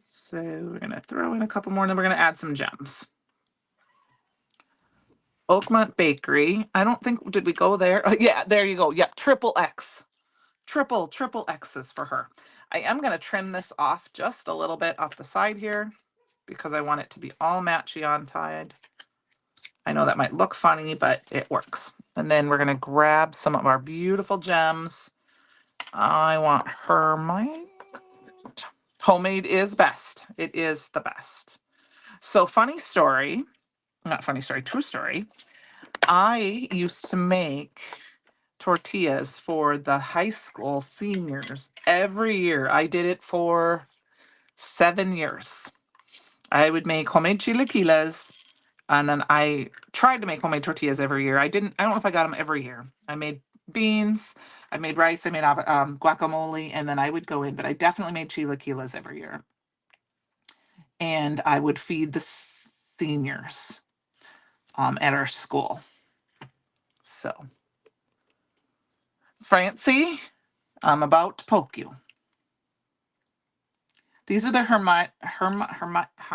So we're going to throw in a couple more, and then we're going to add some gems. Oakmont Bakery. I don't think, did we go there? Yeah, there you go. Yeah, triple X. Triple X's for her. I am going to trim this off just a little bit off the side here because I want it to be all matchy on side. I know that might look funny, but it works. And then we're going to grab some of our beautiful gems. I want Hermite. Homemade is best. It is the best. So funny story, not funny story, true story. I used to make tortillas for the high school seniors every year. I did it for 7 years. I would make homemade chilaquiles, and then I tried to make homemade tortillas every year. I don't know if I got them every year. I made beans, I made rice, I made guacamole, and then I would go in, but I definitely made chilaquiles every year. And I would feed the seniors at our school. So, Francie, I'm about to poke you. These are the how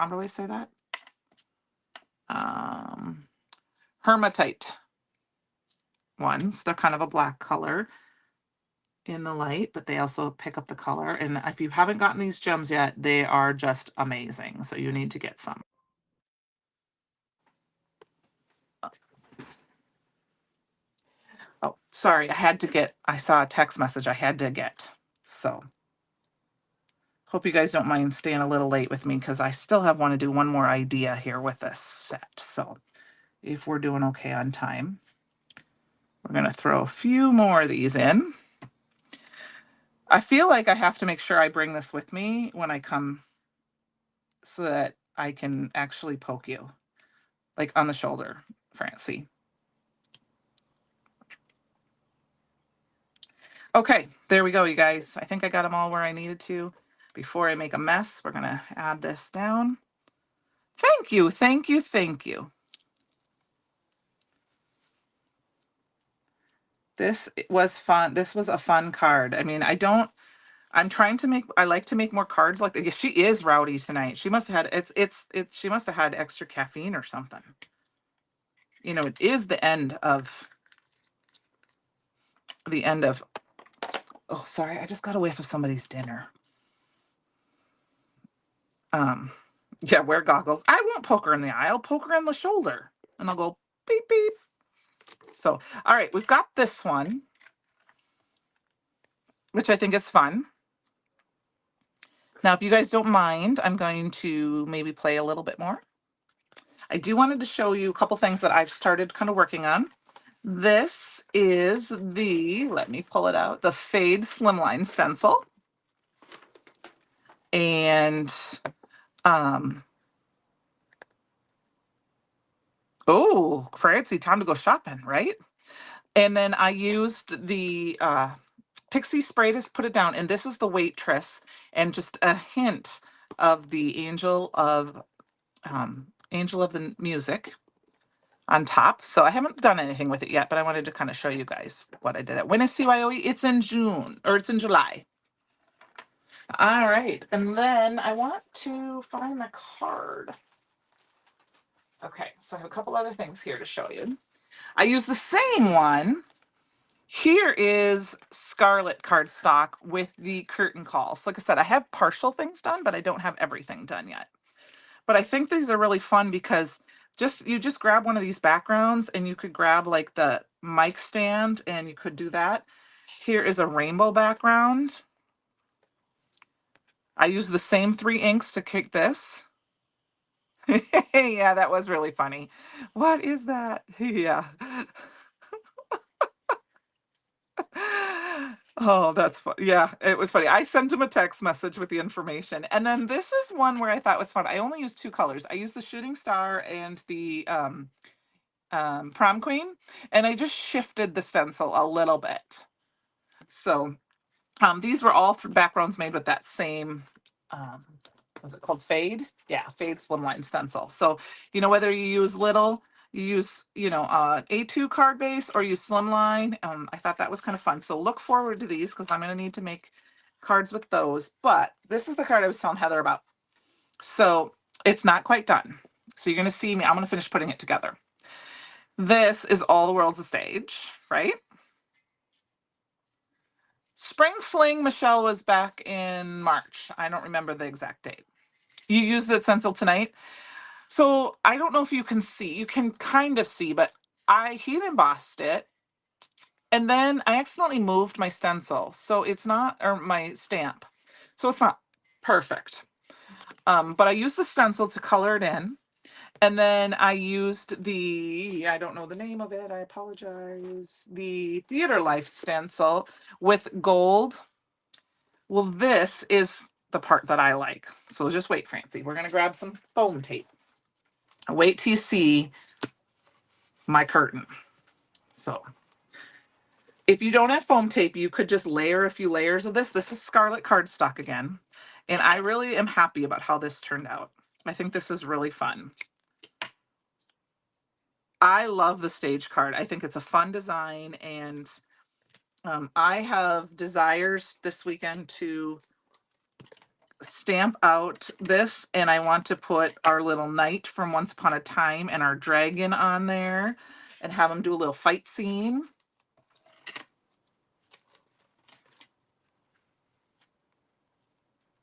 do I say that? Hermatite ones. They're kind of a black color in the light, but they also pick up the color. And if you haven't gotten these gems yet, they are just amazing. So you need to get some. Oh, sorry. I saw a text message I had to get. So hope you guys don't mind staying a little late with me because I still want to do one more idea here with this set. So if we're doing okay on time, we're going to throw a few more of these in. I feel like I have to make sure I bring this with me when I come so that I can actually poke you, like on the shoulder, Francie. Okay, there we go, you guys. I think I got them all where I needed to. Before I make a mess, we're going to add this down. Thank you, thank you, thank you. This was fun. This was a fun card. I mean, I'm trying to make, I like to make more cards like this. She is rowdy tonight. She must have had, she must have had extra caffeine or something. You know, it is the end of, oh, sorry, I just got away from somebody's dinner. Yeah, wear goggles. I won't poke her in the eye. I'll poke her in the shoulder and I'll go beep, beep. So, all right, we've got this one, which I think is fun. Now, if you guys don't mind, I'm going to maybe play a little bit more. I do wanted to show you a couple things that I've started kind of working on. This is let me pull it out, the Fade Slimline stencil. And, oh, Francie, time to go shopping, right? And then I used the Pixie spray to put it down. And this is the Waitress and just a hint of the Angel of the Music on top. So I haven't done anything with it yet, but I wanted to kind of show you guys what I did. When is CYOE? It's in June, or it's in July. All right. And then I want to find the card. Okay, so I have a couple other things here to show you. I use the same one. Here is Scarlet cardstock with the curtain call. So like I said, I have partial things done, but I don't have everything done yet. But I think these are really fun because you just grab one of these backgrounds and you could grab like the mic stand and you could do that. Here is a rainbow background. I use the same 3 inks to create this. Yeah, that was really funny. What is that? Yeah. Oh, that's fun. Yeah, it was funny. I sent him a text message with the information. And then this is one where I thought was fun. I only used 2 colors. I used the Shooting Star and the Prom Queen, and I just shifted the stencil a little bit. So these were all backgrounds made with that same, was it called Fade? Yeah, Fade Slimline stencil. So, you know, whether you use little, you use, you know, A2 card base or use Slimline. I thought that was kind of fun. So look forward to these because I'm going to need to make cards with those. But this is the card I was telling Heather about. So it's not quite done. So you're going to see me. I'm going to finish putting it together. This is All the World's a Stage, right? Spring Fling, Michelle, was back in March. I don't remember the exact date. You used the stencil tonight. So I don't know if you can see, you can kind of see, but I heat embossed it. And then I accidentally moved my stencil. So it's not, or my stamp. So it's not perfect. But I used the stencil to color it in. And then I used the, I don't know the name of it, I apologize, the Theater Life stencil with gold. Well, this is the part that I like. So just wait, Francie. We're going to grab some foam tape. Wait till you see my curtain. So if you don't have foam tape, you could just layer a few layers of this. This is Scarlet cardstock again. And I really am happy about how this turned out. I think this is really fun. I love the stage card. I think it's a fun design, and I have desires this weekend to stamp out this, and I want to put our little knight from Once Upon a Time and our dragon on there and have them do a little fight scene.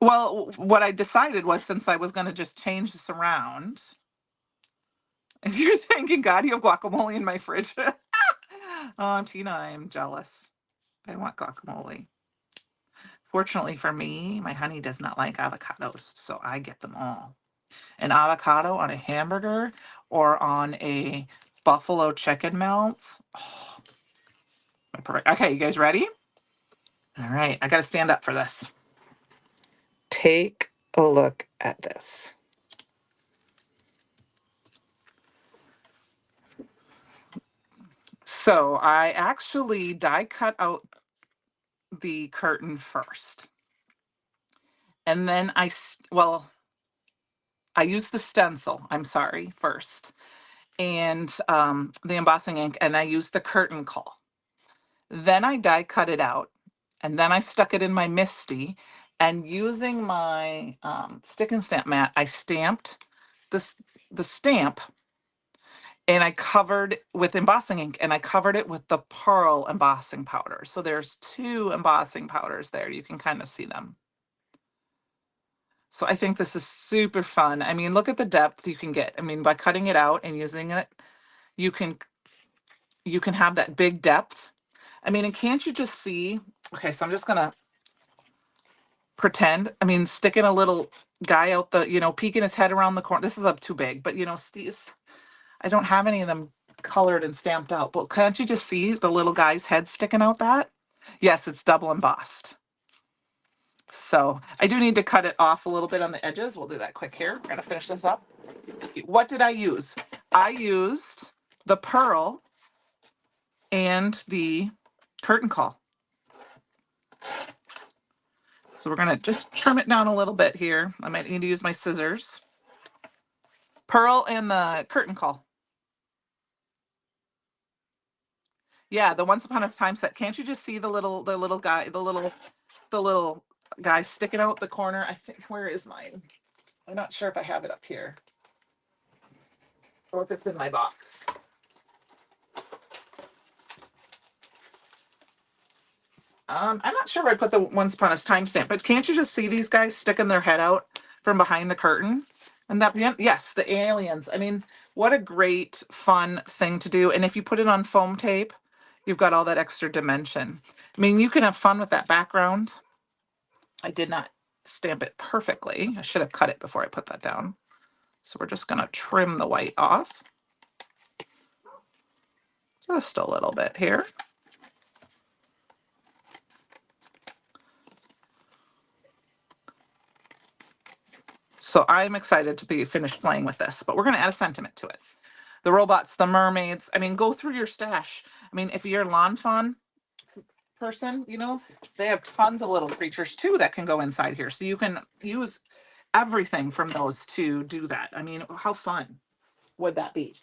Well, what I decided was, since I was going to just change this around, and you're thinking, God, you have guacamole in my fridge. Oh, Tina, I'm jealous. I want guacamole. Fortunately for me, my honey does not like avocados, so I get them all. An avocado on a hamburger or on a buffalo chicken melt. Oh, perfect. Okay, you guys ready? All right, I got to stand up for this. Take a look at this. So I actually die cut out the curtain first. And then I used the stencil, I'm sorry, first. And the embossing ink, and I used the curtain call. Then I die cut it out, and then I stuck it in my MISTI, and using my stick and stamp mat, I stamped the stamp, and I covered with embossing ink, and I covered it with the pearl embossing powder. So there's 2 embossing powders there. You can kind of see them. So I think this is super fun. I mean, look at the depth you can get. I mean, by cutting it out and using it, you can have that big depth. I mean, and can't you just see? Okay, so I'm just gonna pretend. I mean, sticking a little guy out the, peeking his head around the corner. This is up too big, but I don't have any of them colored and stamped out. But can't you just see the little guy's head sticking out that? Yes, it's double embossed. So I do need to cut it off a little bit on the edges. We'll do that quick here. We're gonna finish this up. What did I use? I used the pearl and the curtain call. So we're gonna just trim it down a little bit here. I might need to use my scissors. Pearl and the curtain call. Yeah, the Once Upon a Time set. Can't you just see the little guy, the little guy sticking out the corner? I think, where is mine? I'm not sure if I have it up here or if it's in my box. I'm not sure where I put the Once Upon a Time stamp, but can't you just see these guys sticking their head out from behind the curtain? And that, yes, the aliens. I mean, what a great, fun thing to do. And if you put it on foam tape, you've got all that extra dimension. I mean, you can have fun with that background. I did not stamp it perfectly. I should have cut it before I put that down. So we're just going to trim the white off. Just a little bit here. So I'm excited to be finished playing with this, but we're going to add a sentiment to it. The robots, the mermaids. I mean, go through your stash. I mean, if you're a lawn fawn person, they have tons of little creatures too that can go inside here. So you can use everything from those to do that. I mean, how fun would that be?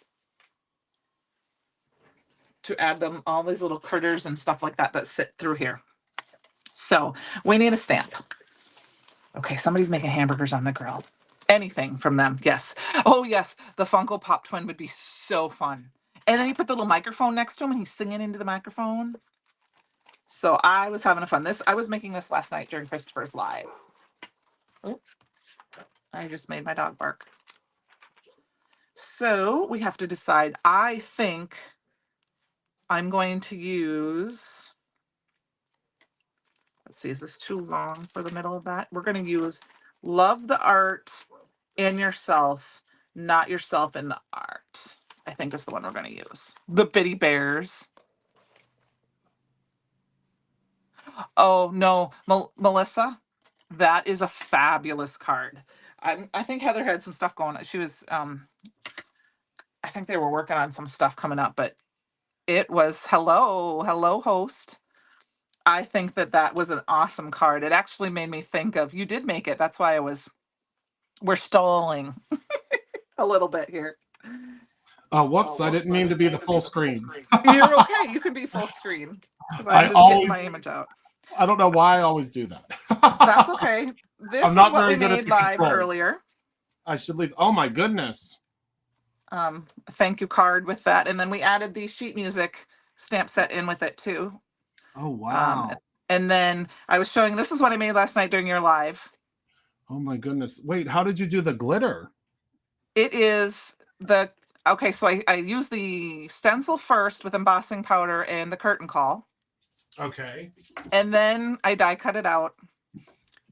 To add them, all these little critters and stuff like that sit through here. So we need a stamp. Okay, somebody's making hamburgers on the grill. Anything from them, yes. Oh, yes, the Funko Pop twin would be so fun. And then you put the little microphone next to him and he's singing into the microphone. So I was having a fun. I was making this last night during Christopher's Live. Oops. I just made my dog bark. So we have to decide. I think I'm going to use, let's see, is this too long for the middle of that? We're going to use love the art in yourself, not yourself in the art. I think is the one we're going to use. The Bitty Bears. Oh no, Melissa, that is a fabulous card. I think Heather had some stuff going on. She was I think they were working on some stuff coming up, but it was hello host. I think that that was an awesome card. It actually made me think of, you did make it. That's why we're stalling a little bit here. Whoops, I didn't mean to be the full screen. You're okay. You can be full screen because I'm just getting my image out. I don't know why I always do that. That's okay. This is what we made live earlier. I should leave. Oh my goodness. Thank you card with that. And then we added the sheet music stamp set in with it too. Oh, wow. And then I was showing, this is what I made last night during your live. Oh my goodness. Wait, how did you do the glitter? It is okay, so I use the stencil first with embossing powder and the curtain call. Okay. And then I die cut it out.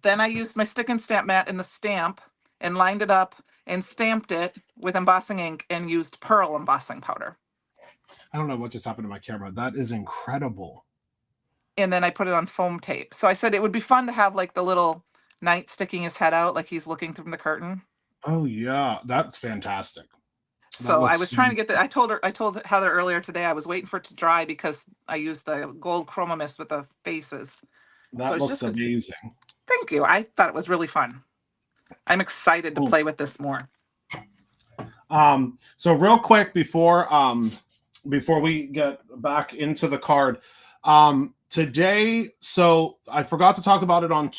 Then I used my stick and stamp mat in the stamp and lined it up and stamped it with embossing ink and used pearl embossing powder. I don't know what just happened to my camera. That is incredible. And then I put it on foam tape. So I said it would be fun to have like the little knight sticking his head out like he's looking through the curtain. Oh yeah, that's fantastic. So I was trying to get that. I told Heather earlier today I was waiting for it to dry because I used the gold chroma mist with the faces. That looks amazing. Thank you. I thought it was really fun. I'm excited to play with this more. So real quick before we get back into the card, today, so I forgot to talk about it on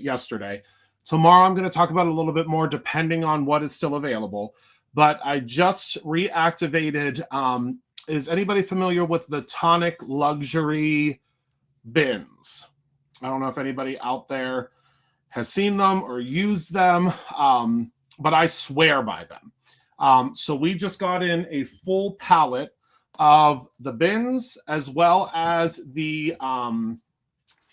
yesterday. Tomorrow I'm going to talk about it a little bit more depending on what is still available. But I just reactivated, is anybody familiar with the Tonic Luxury bins? I don't know if anybody out there has seen them or used them, but I swear by them. So we just got in a full pallet of the bins as well as the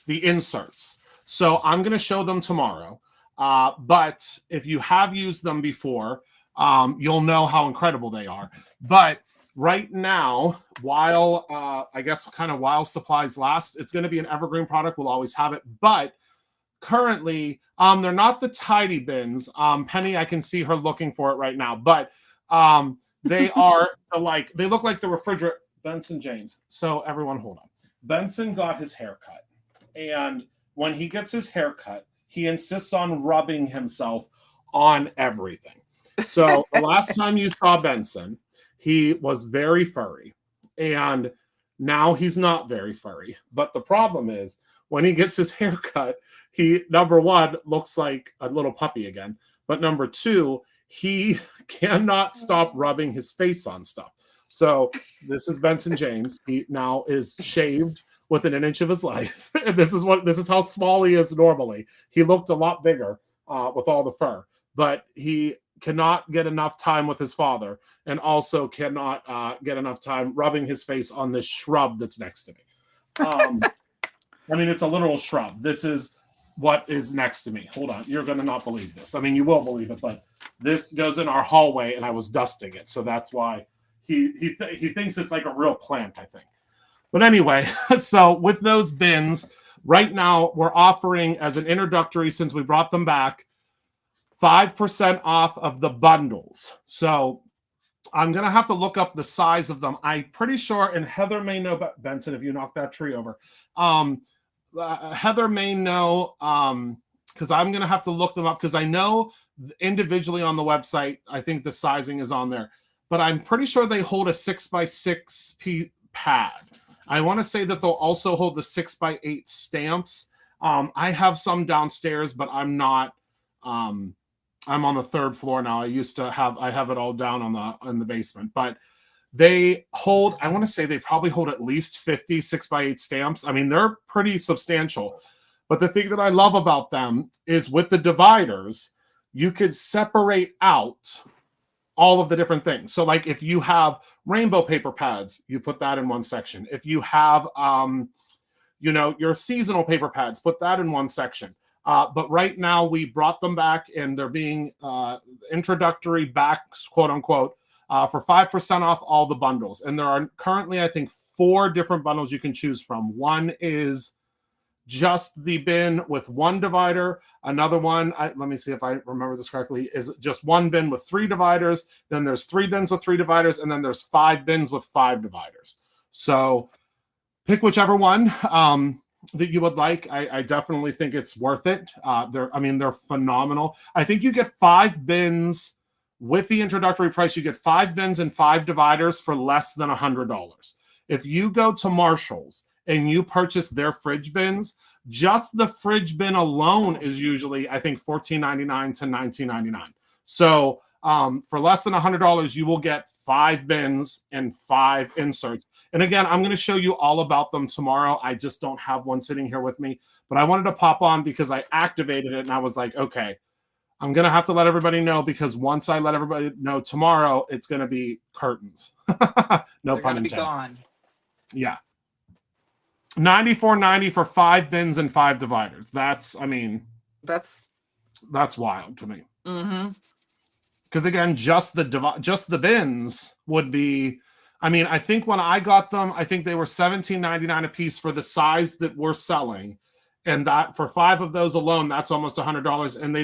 inserts. So I'm going to show them tomorrow. But if you have used them before, you'll know how incredible they are. But right now, while while supplies last, it's going to be an evergreen product. We'll always have it. But currently, they're not the tidy bins. Penny, I can see her looking for it right now. But they are they look like the refrigerator. Benson James. So everyone, hold on. Benson got his haircut, and when he gets his haircut, he insists on rubbing himself on everything. So the last time you saw Benson, he was very furry, and now he's not very furry. But the problem is when he gets his haircut, he, number one, looks like a little puppy again. But number two, he cannot stop rubbing his face on stuff. So this is Benson James. He now is shaved within an inch of his life. And this is how small he is normally. He looked a lot bigger with all the fur, but he cannot get enough time with his father and also cannot get enough time rubbing his face on this shrub that's next to me. I mean, it's a literal shrub. This is what is next to me. Hold on. You're going to not believe this. I mean, you will believe it, but this goes in our hallway and I was dusting it. So that's why he thinks it's like a real plant, I think. But anyway, so with those bins, right now we're offering as an introductory, since we brought them back, 5% off of the bundles. So I'm going to have to look up the size of them. I'm pretty sure, and Heather may know, but Benson, if you knock that tree over, Heather may know, because I'm going to have to look them up, because I know individually on the website, I think the sizing is on there, but I'm pretty sure they hold a 6x6 pad. I want to say that they'll also hold the 6x8 stamps. I have some downstairs, but I'm not, I'm on the third floor now. I have it all down in the basement, but they hold, I want to say they probably hold at least 50 6x8 stamps. I mean, they're pretty substantial, but the thing that I love about them is with the dividers, you could separate out all of the different things. So like if you have rainbow paper pads, you put that in one section. If you have, your seasonal paper pads, put that in one section. But right now we brought them back and they're being introductory back, quote unquote, for 5% off all the bundles. And there are currently, I think, 4 different bundles you can choose from. One is just the bin with 1 divider. Another one, let me see if I remember this correctly, is just 1 bin with 3 dividers. Then there's 3 bins with 3 dividers, and then there's 5 bins with 5 dividers. So pick whichever one that you would like. I definitely think it's worth it. They're phenomenal. I think you get 5 bins with the introductory price. You get 5 bins and 5 dividers for less than $100. If you go to Marshall's and you purchase their fridge bins, just the fridge bin alone is usually, I think, $14.99 to $19.99. So for less than $100, you will get 5 bins and 5 inserts. And again, I'm going to show you all about them tomorrow. I just don't have one sitting here with me, but I wanted to pop on because I activated it and I was like, okay, I'm going to have to let everybody know, because once I let everybody know tomorrow, it's going to be curtains. No pun intended. Gone. Yeah. $94.90 for 5 bins and 5 dividers. That's wild to me. Mm-hmm. Because again, just the bins would be, I think when I got them, I think they were $17.99 a piece for the size that we're selling. And that for 5 of those alone, that's almost $100. And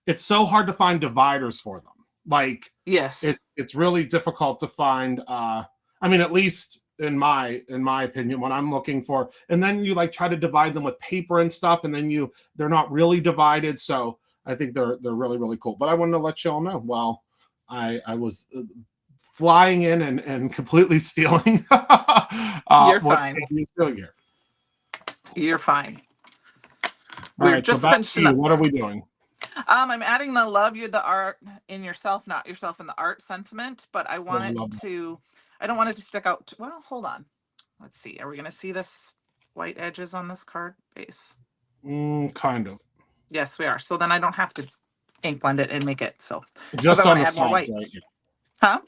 it's so hard to find dividers for them. Like, yes, it's really difficult to find. At least in my opinion, when I'm looking for, and then you like try to divide them with paper and stuff, and then they're not really divided. So I think they're really, really cool. But I wanted to let you all know while I was flying in and completely stealing. You're fine. Here. You're fine. All right, so back to you. What are we doing? I'm adding the love you the art in yourself, not yourself in the art sentiment, but I want I don't want it to stick out. Well, hold on. Let's see. Are we going to see this white edges on this card base? Kind of. Yes, we are. So then I don't have to ink blend it and make it. So just on the sides, right? Yeah. Huh?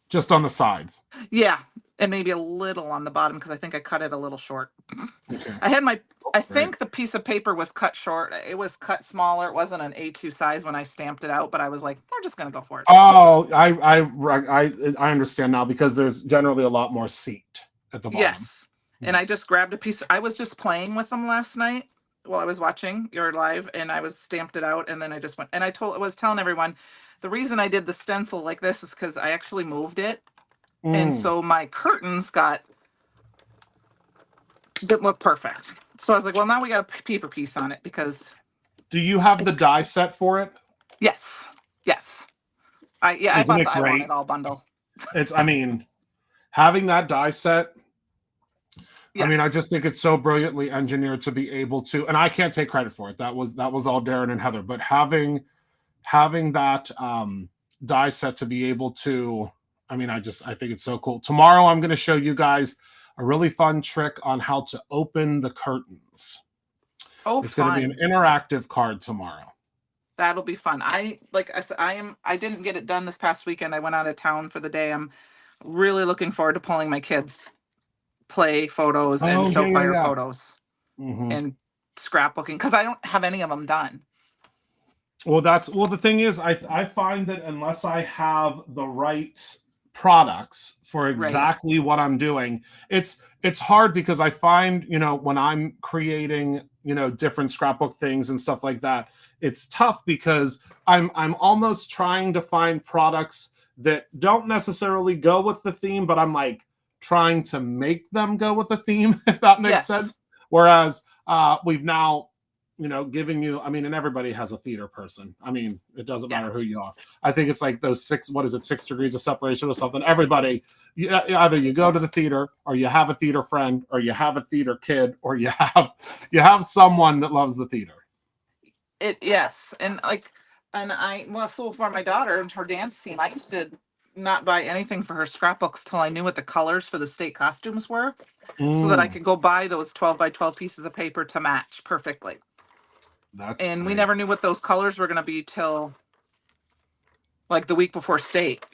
Just on the sides. Yeah. And maybe a little on the bottom, because I think I cut it a little short. Okay. I think the piece of paper was cut short. It was cut smaller. It wasn't an A2 size when I stamped it out, but I was like, we're just going to go for it. Oh, I understand now, because there's generally a lot more seat at the bottom. Yes. And I just grabbed a piece. I was just playing with them last night while I was watching your live, and I was stamped it out, and then I just went, and I was telling everyone the reason I did the stencil like this is because I actually moved it. And so my curtains didn't look perfect. So I was like, well, now we got a paper piece on it, because. Do you have the die set for it? Yes. I bought the I Want It All bundle. It's, having that die set. Yes. I just think it's so brilliantly engineered to be able to, and I can't take credit for it. That was all Darren and Heather, but having that die set to be able to, I think it's so cool. Tomorrow, I'm going to show you guys a really fun trick on how to open the curtains. Oh, it's going to be an interactive card tomorrow. That'll be fun. I didn't get it done this past weekend. I went out of town for the day. I'm really looking forward to pulling my kids' play photos and show fire photos and scrapbooking, because I don't have any of them done. Well, the thing is, I find that unless I have the right products for exactly what I'm doing, it's hard, because I find, when I'm creating, different scrapbook things and stuff like that, it's tough, because I'm almost trying to find products that don't necessarily go with the theme, but I'm like trying to make them go with the theme, if that makes sense. Whereas we've now, giving you, and everybody has a theater person. It doesn't matter who you are. I think it's like those 6 degrees of separation or something. Everybody, either you go to the theater, or you have a theater friend, or you have a theater kid, or you have someone that loves the theater. Yes. And so for my daughter and her dance team, I used to not buy anything for her scrapbooks till I knew what the colors for the state costumes were, so that I could go buy those 12 by 12 pieces of paper to match perfectly. We never knew what those colors were going to be till like the week before state.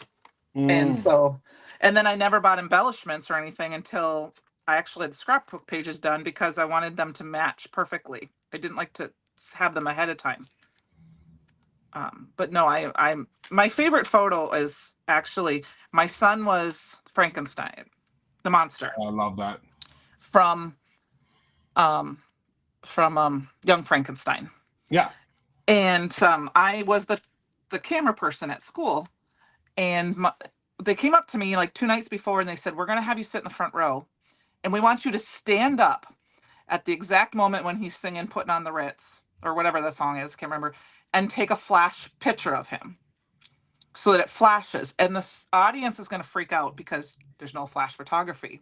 And Mm. so, and then I never bought embellishments or anything until I actually had the scrapbook pages done because I wanted them to match perfectly. I didn't like to have them ahead of time. But no, I'm my favorite photo is actually my son was Frankenstein, the monster I love that. from um Young Frankenstein. Yeah. And I was the camera person at school, and they came up to me like 2 nights before and they said, "We're going to have you sit in the front row, and we want you to stand up at the exact moment when he's singing Putting on the Ritz or whatever that song is, can't remember, and take a flash picture of him so that it flashes, and the audience is going to freak out because there's no flash photography."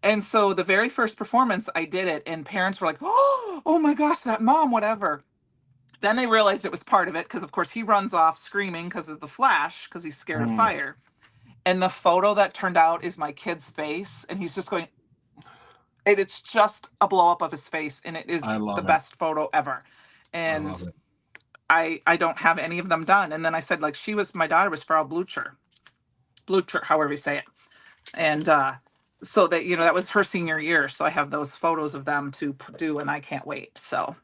And so the very first performance I did it, and parents were like, "Oh my gosh, that mom, whatever." Then they realized it was part of it because, of course, he runs off screaming because of the flash because he's scared of Mm. fire. And the photo that turned out is my kid's face, and he's just going, and it's just a blow up of his face, and it is I the love it. best photo ever. I And love it. I don't have any of them done. And then I said, like, my daughter was Frau Blucher, however you say it. And so that, that was her senior year. So I have those photos of them to do, and I can't wait. So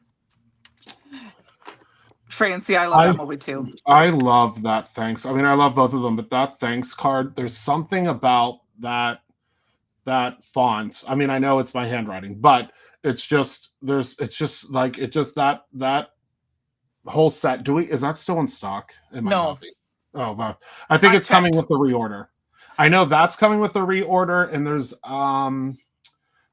Francie, I love that movie too. I love that thanks. I mean, I love both of them, but that thanks card, there's something about that font. I mean, I know it's my handwriting, but it's just that whole set. Is that still in stock? It might No, not be. Oh, wow. I think I it's coming checked. with the reorder. I know that's coming with the reorder, and there's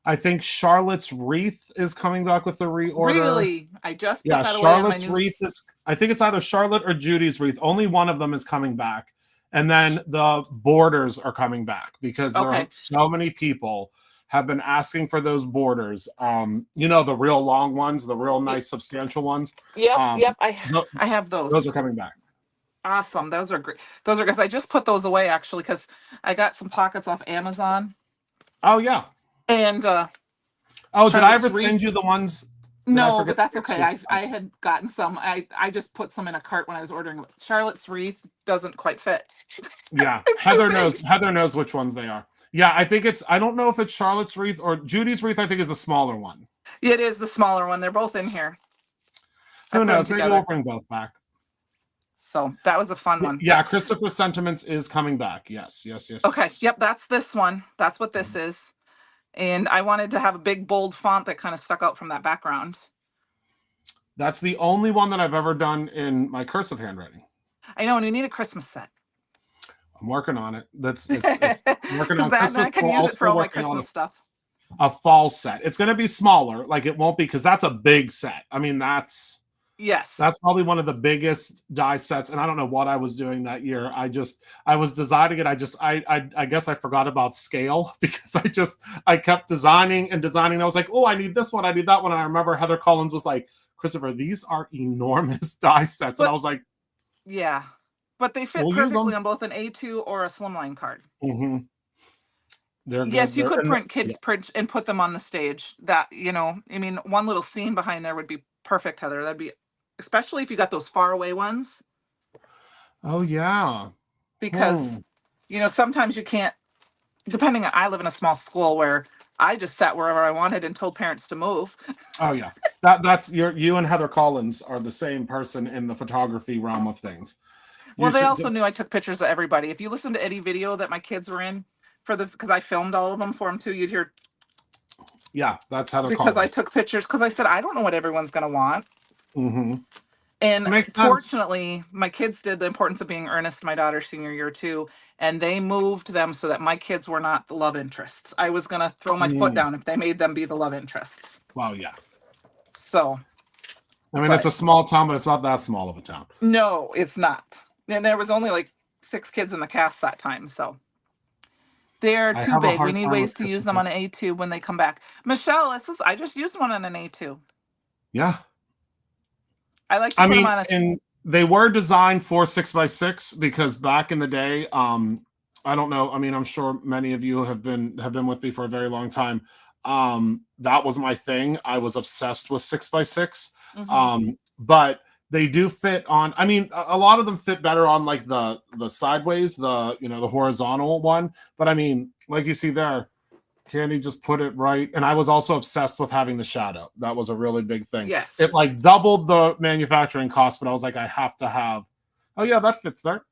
I think Charlotte's Wreath is coming back with the reorder. Really? I just put Yeah, that away on my Charlotte's new. Wreath is, I think it's either Charlotte or Judy's Wreath. Only one of them is coming back. And then the borders are coming back because there are Okay. so many people have been asking for those borders. The real long ones, the real nice substantial ones. Yep. I have those. Those are coming back. Awesome. Those are great. Those are because I just put those away actually because I got some pockets off Amazon. Oh yeah. And did I ever send you the ones? No, but that's okay. I had gotten some. I just put some in a cart when I was ordering. Charlotte's Wreath doesn't quite fit. Yeah, Heather knows which ones they are. Yeah, I don't know if it's Charlotte's Wreath or Judy's Wreath. I think is the smaller one. It is the smaller one. They're both in here. Who knows? Maybe we'll bring both back. So that was a fun one. Yeah, Christopher Sentiments is coming back. Yes. Okay. Yep, that's this one. That's what this is. And I wanted to have a big bold font that kind of stuck out from that background. That's the only one that I've ever done in my cursive handwriting. I know, and we need a Christmas set. I'm working on it. It's working on Christmas. I can use it for all my Christmas stuff. A fall set. It's going to be smaller. Like it won't be because that's a big set. I mean, that's probably one of the biggest die sets. And I don't know what I was doing that year. I was designing it. I guess I forgot about scale because I kept designing. And I was like, oh, I need this one. I need that one. And I remember Heather Collins was like, Christopher, these are enormous die sets. And I was like, yeah, but they fit perfectly on both an A2 or a slimline card. Mm-hmm. Yes, you could print kids print and put them on the stage. That, I mean, one little scene behind there would be perfect, Heather. That'd be, especially if you got those far away ones. Oh yeah. Because, sometimes you can't, depending on, I live in a small school where I just sat wherever I wanted and told parents to move. Oh yeah. That's you and Heather Collins are the same person in the photography realm of things. Well, they also knew I took pictures of everybody. If you listen to any video that my kids were in because I filmed all of them for them too, you'd hear. Yeah, that's Heather Collins. Because I took pictures because I said, I don't know what everyone's going to want. Mm-hmm. And fortunately, my kids did the importance of being earnest my daughter's senior year too. And they moved them so that my kids were not the love interests. I was going to throw my foot down if they made them be the love interests. Wow, yeah. So. I mean, it's a small town, but it's not that small of a town. No, it's not. And there was only like 6 kids in the cast that time. So. They're too big. We need ways to use them on an A2 when they come back. Michelle, I just used one on an A2. Yeah. I like to put them on and they were designed for 6x6 because back in the day, I don't know. I mean, I'm sure many of you have been with me for a very long time. That was my thing. I was obsessed with 6x6. Mm-hmm. But They do fit on. I mean, a lot of them fit better on like the sideways, the the horizontal one. But I mean, like you see there, Candy just put it right. And I was also obsessed with having the shadow. That was a really big thing. It Yes. like doubled the manufacturing cost, but I was like, I have to have. Oh yeah, that fits there.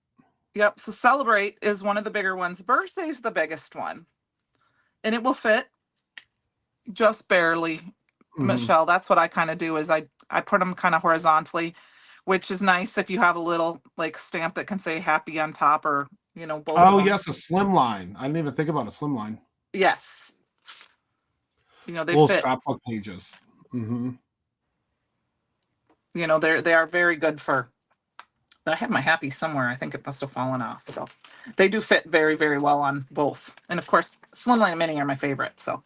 Yep. So Celebrate is one of the bigger ones. Birthday's the biggest one. And it will fit just barely, Mm-hmm. Michelle. That's what I kind of do is I put them kind of horizontally, which is nice if you have a little like stamp that can say happy on top, or both of Oh them. yes, a slim line. I didn't even think about a slim line. Yes. They Little fit. scrapbook pages. Mm-hmm. They are very good for. I had my happy somewhere. I think it must have fallen off. So they do fit very, very well on both. And of course, Slimline and Mini are my favorite. So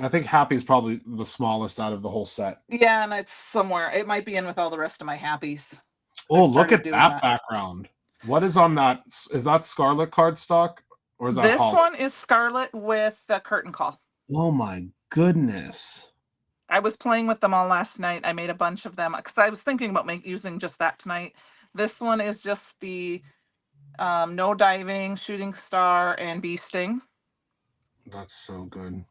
I think Happy's probably the smallest out of the whole set. yeah, and it's somewhere. It might be in with all the rest of my happies. I Oh, look started at doing that that. background. What is on that? Is that Scarlet cardstock or is that This Holly? one is Scarlet with the curtain call. Oh my goodness. I was playing with them all last night. I made a bunch of them because I was thinking about using just that tonight. This one is just the no diving, shooting star, and bee sting. That's so good.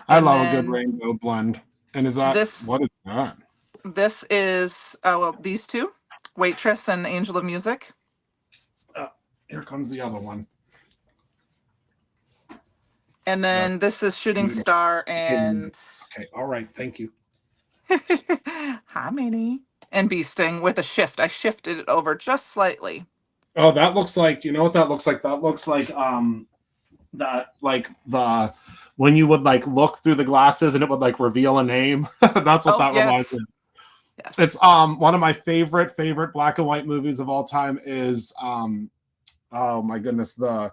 I And love a good then rainbow blend. And is that this what is that? this is these two, Waitress and Angel of Music. Here comes the other one. And then this is Shooting Beautiful. Star and Okay, all right, thank you. Hi, Minnie. And Bee Sting with a shift. I shifted it over just slightly. Oh, that looks like, you know what that looks like? That looks like that like the when you would like look through the glasses and it would like reveal a name. That's what that reminds me. Yes. It's one of my favorite black and white movies of all time is oh my goodness, the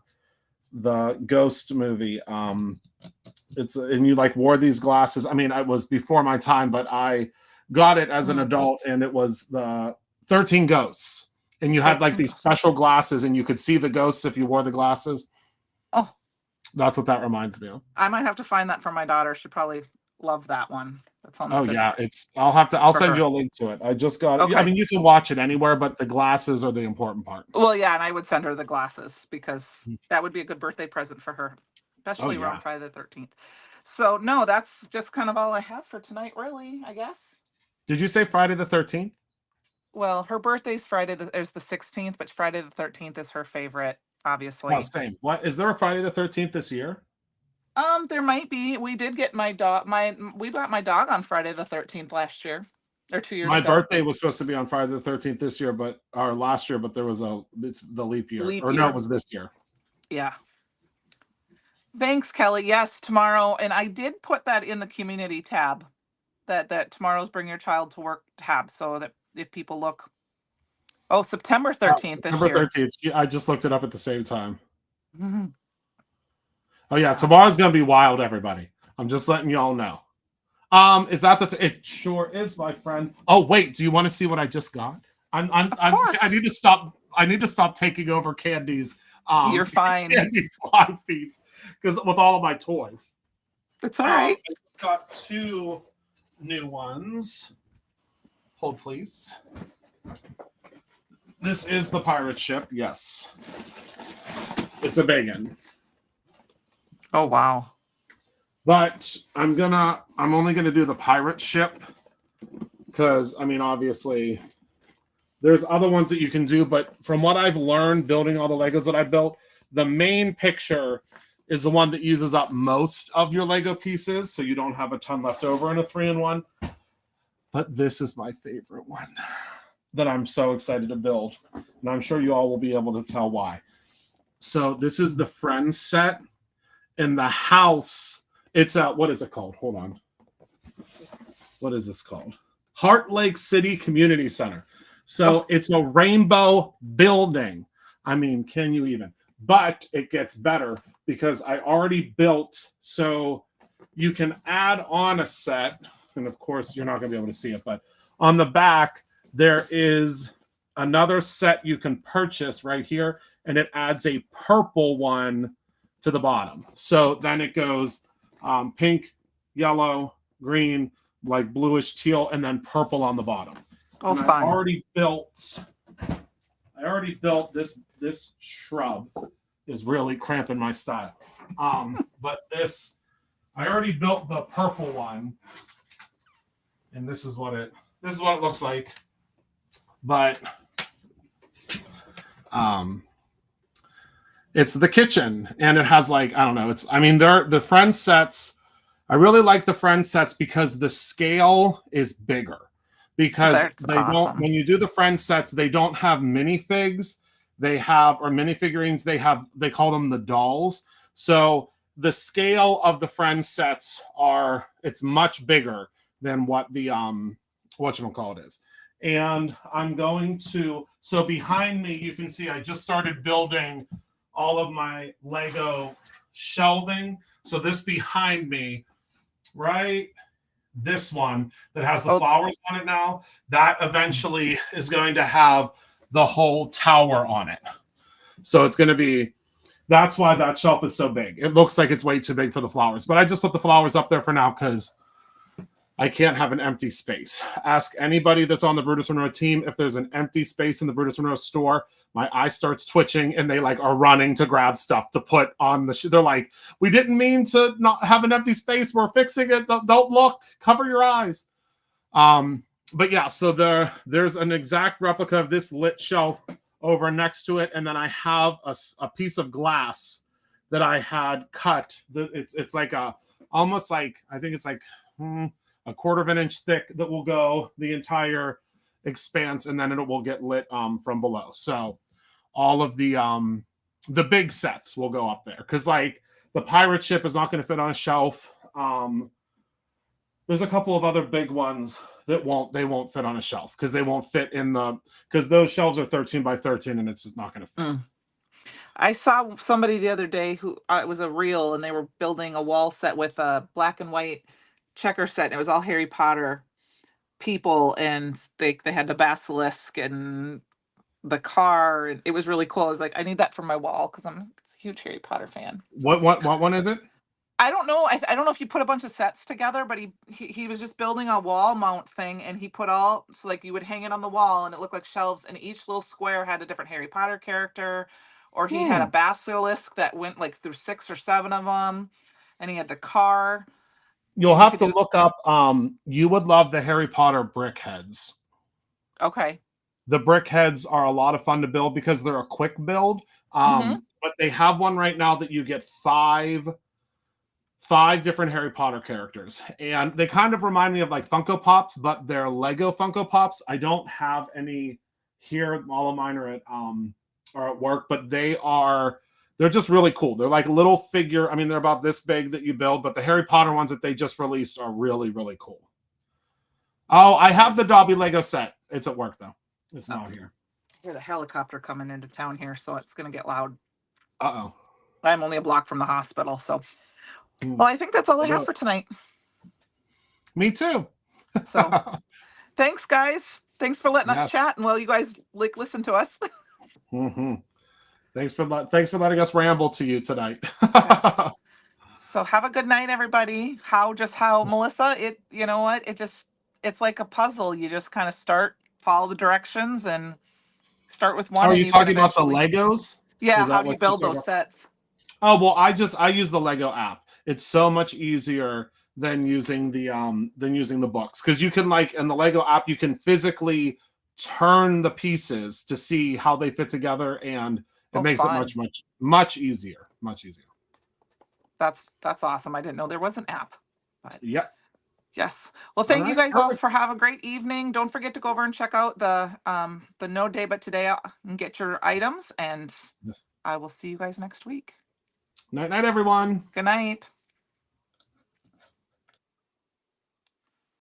ghost movie. It's and you like wore these glasses. I mean, it was before my time, but I got it as an adult, and it was the 13 Ghosts. And you had like these special glasses, and you could see the ghosts if you wore the glasses. Oh, that's what that reminds me of. I might have to find that for my daughter. She'd probably love that one. That sounds good. Yeah, I'll send you a link to it. I just got it. Okay. I mean, you can watch it anywhere, but the glasses are the important part. Well, yeah, and I would send her the glasses because that would be a good birthday present for her, especially around Friday the 13th. So no, that's just kind of all I have for tonight, really, I guess. Did you say Friday the 13th? Well, her birthday's is the 16th, but Friday the 13th is her favorite, obviously. Oh, same. What is there a Friday the 13th this year? There might be. We did get we got my dog on Friday the 13th last year. Or 2 years ago. My birthday was supposed to be on Friday the 13th this year, or last year, but there was it's the leap year. No, it was this year. Yeah. Thanks, Kelly. Yes, tomorrow. And I did put that in the community tab, that tomorrow's Bring Your Child to Work tab, so that if people look. Oh, September 13th this year. September 13th. I just looked it up at the same time. Mm-hmm. Oh, yeah. Tomorrow's going to be wild, everybody. I'm just letting you all know. Is that it sure is, my friend. Oh, wait. Do you want to see what I just got? I need to stop taking over Candy's you're fine. Candy's live feeds because with all of my toys. It's all right. I've got 2 new ones. Hold, please. This is the pirate ship. Yes. It's a big one. Oh, wow. But I'm only gonna do the pirate ship because I mean obviously there's other ones that you can do, but from what I've learned building all the Legos that I built, the main picture is the one that uses up most of your Lego pieces, so you don't have a ton left over in a 3-in-1. But this is my favorite one that I'm so excited to build, and I'm sure you all will be able to tell why. So this is the Friends set, and the house. It's what is it called? Hold on. What is this called? Heart Lake City Community Center. So it's a rainbow building. I mean, can you even? But it gets better because I already built. So you can add on a set. And of course, you're not going to be able to see it. But on the back, there is another set you can purchase right here. And it adds a purple one to the bottom. So then it goes pink, yellow, green, like bluish teal, and then purple on the bottom. Oh, and fun. I already built this shrub is really cramping my style. But I already built the purple one, and this is what it looks like. But it's the kitchen, and it has like, I don't know, they're the friend sets. I really like the friend sets because the scale is bigger. Because That's they don't, awesome. when you do the friend sets, they don't have minifigs. They have, or mini figurines, they call them the dolls. So the scale of the friend sets it's much bigger than what the whatchamacallit is. And so behind me, you can see I just started building all of my Lego shelving. So this behind me, right? This one that has the flowers on it now, that eventually is going to have the whole tower on it. So it's going to be, that's why that shelf is so big. It looks like it's way too big for the flowers, but I just put the flowers up there for now because I can't have an empty space. Ask anybody that's on the Brutus Monroe team if there's an empty space in the Brutus Monroe store. My eye starts twitching, and they like are running to grab stuff to put on the. They're like, "We didn't mean to not have an empty space. We're fixing it. Don't look. Cover your eyes." But yeah, so there's an exact replica of this lit shelf over next to it, and then I have a piece of glass that I had cut. It's like almost like, I think it's like a quarter of an inch thick that will go the entire expanse, and then it will get lit from below. So all of the big sets will go up there, because like the pirate ship is not going to fit on a shelf. There's a couple of other big ones that won't fit on a shelf because they won't fit because those shelves are 13 by 13, and it's just not going to fit. I saw somebody the other day who it was a reel, and they were building a wall set with a black and white checker set, and it was all Harry Potter people, and they had the basilisk and the car, and it was really cool. I was like, I need that for my wall because I'm a huge Harry Potter fan. What one is it? I don't know. I don't know if you put a bunch of sets together, but he was just building a wall mount thing, and he put so like you would hang it on the wall, and it looked like shelves, and each little square had a different Harry Potter character, or he had a basilisk that went like through 6 or 7 of them, and he had the car. You'll have to look up. You would love the Harry Potter brick heads. Okay. The brick heads are a lot of fun to build because they're a quick build. But they have one right now that you get five different Harry Potter characters, and they kind of remind me of like Funko Pops, but they're Lego Funko Pops. I don't have any here. All of mine are at work, but they're just really cool. They're like little figure. I mean, they're about this big that you build, but the Harry Potter ones that they just released are really, really cool. Oh, I have the Dobby Lego set. It's at work though. It's not here. I hear the helicopter coming into town here, so it's going to get loud. Uh-oh. I'm only a block from the hospital, so. Well, I think that's all I have for tonight. Me too. So, thanks, guys. Thanks for letting us chat, and you guys listen to us. Thanks for letting us ramble to you tonight. Yes. So have a good night, everybody. How Melissa? You know what? It's like a puzzle. You just kind of follow the directions, and start with one. Are you talking about the Legos? Yeah. How do you build those sets? Oh well, I use the Lego app. It's so much easier than using the books, because you can, like, in the Lego app, you can physically turn the pieces to see how they fit together, and it makes it much easier. Much easier. That's awesome. I didn't know there was an app. But yep. Yes. Well, thank you guys all for have a great evening. Don't forget to go over and check out the No Day But Today and get your items, and I will see you guys next week. Night, everyone. Good night.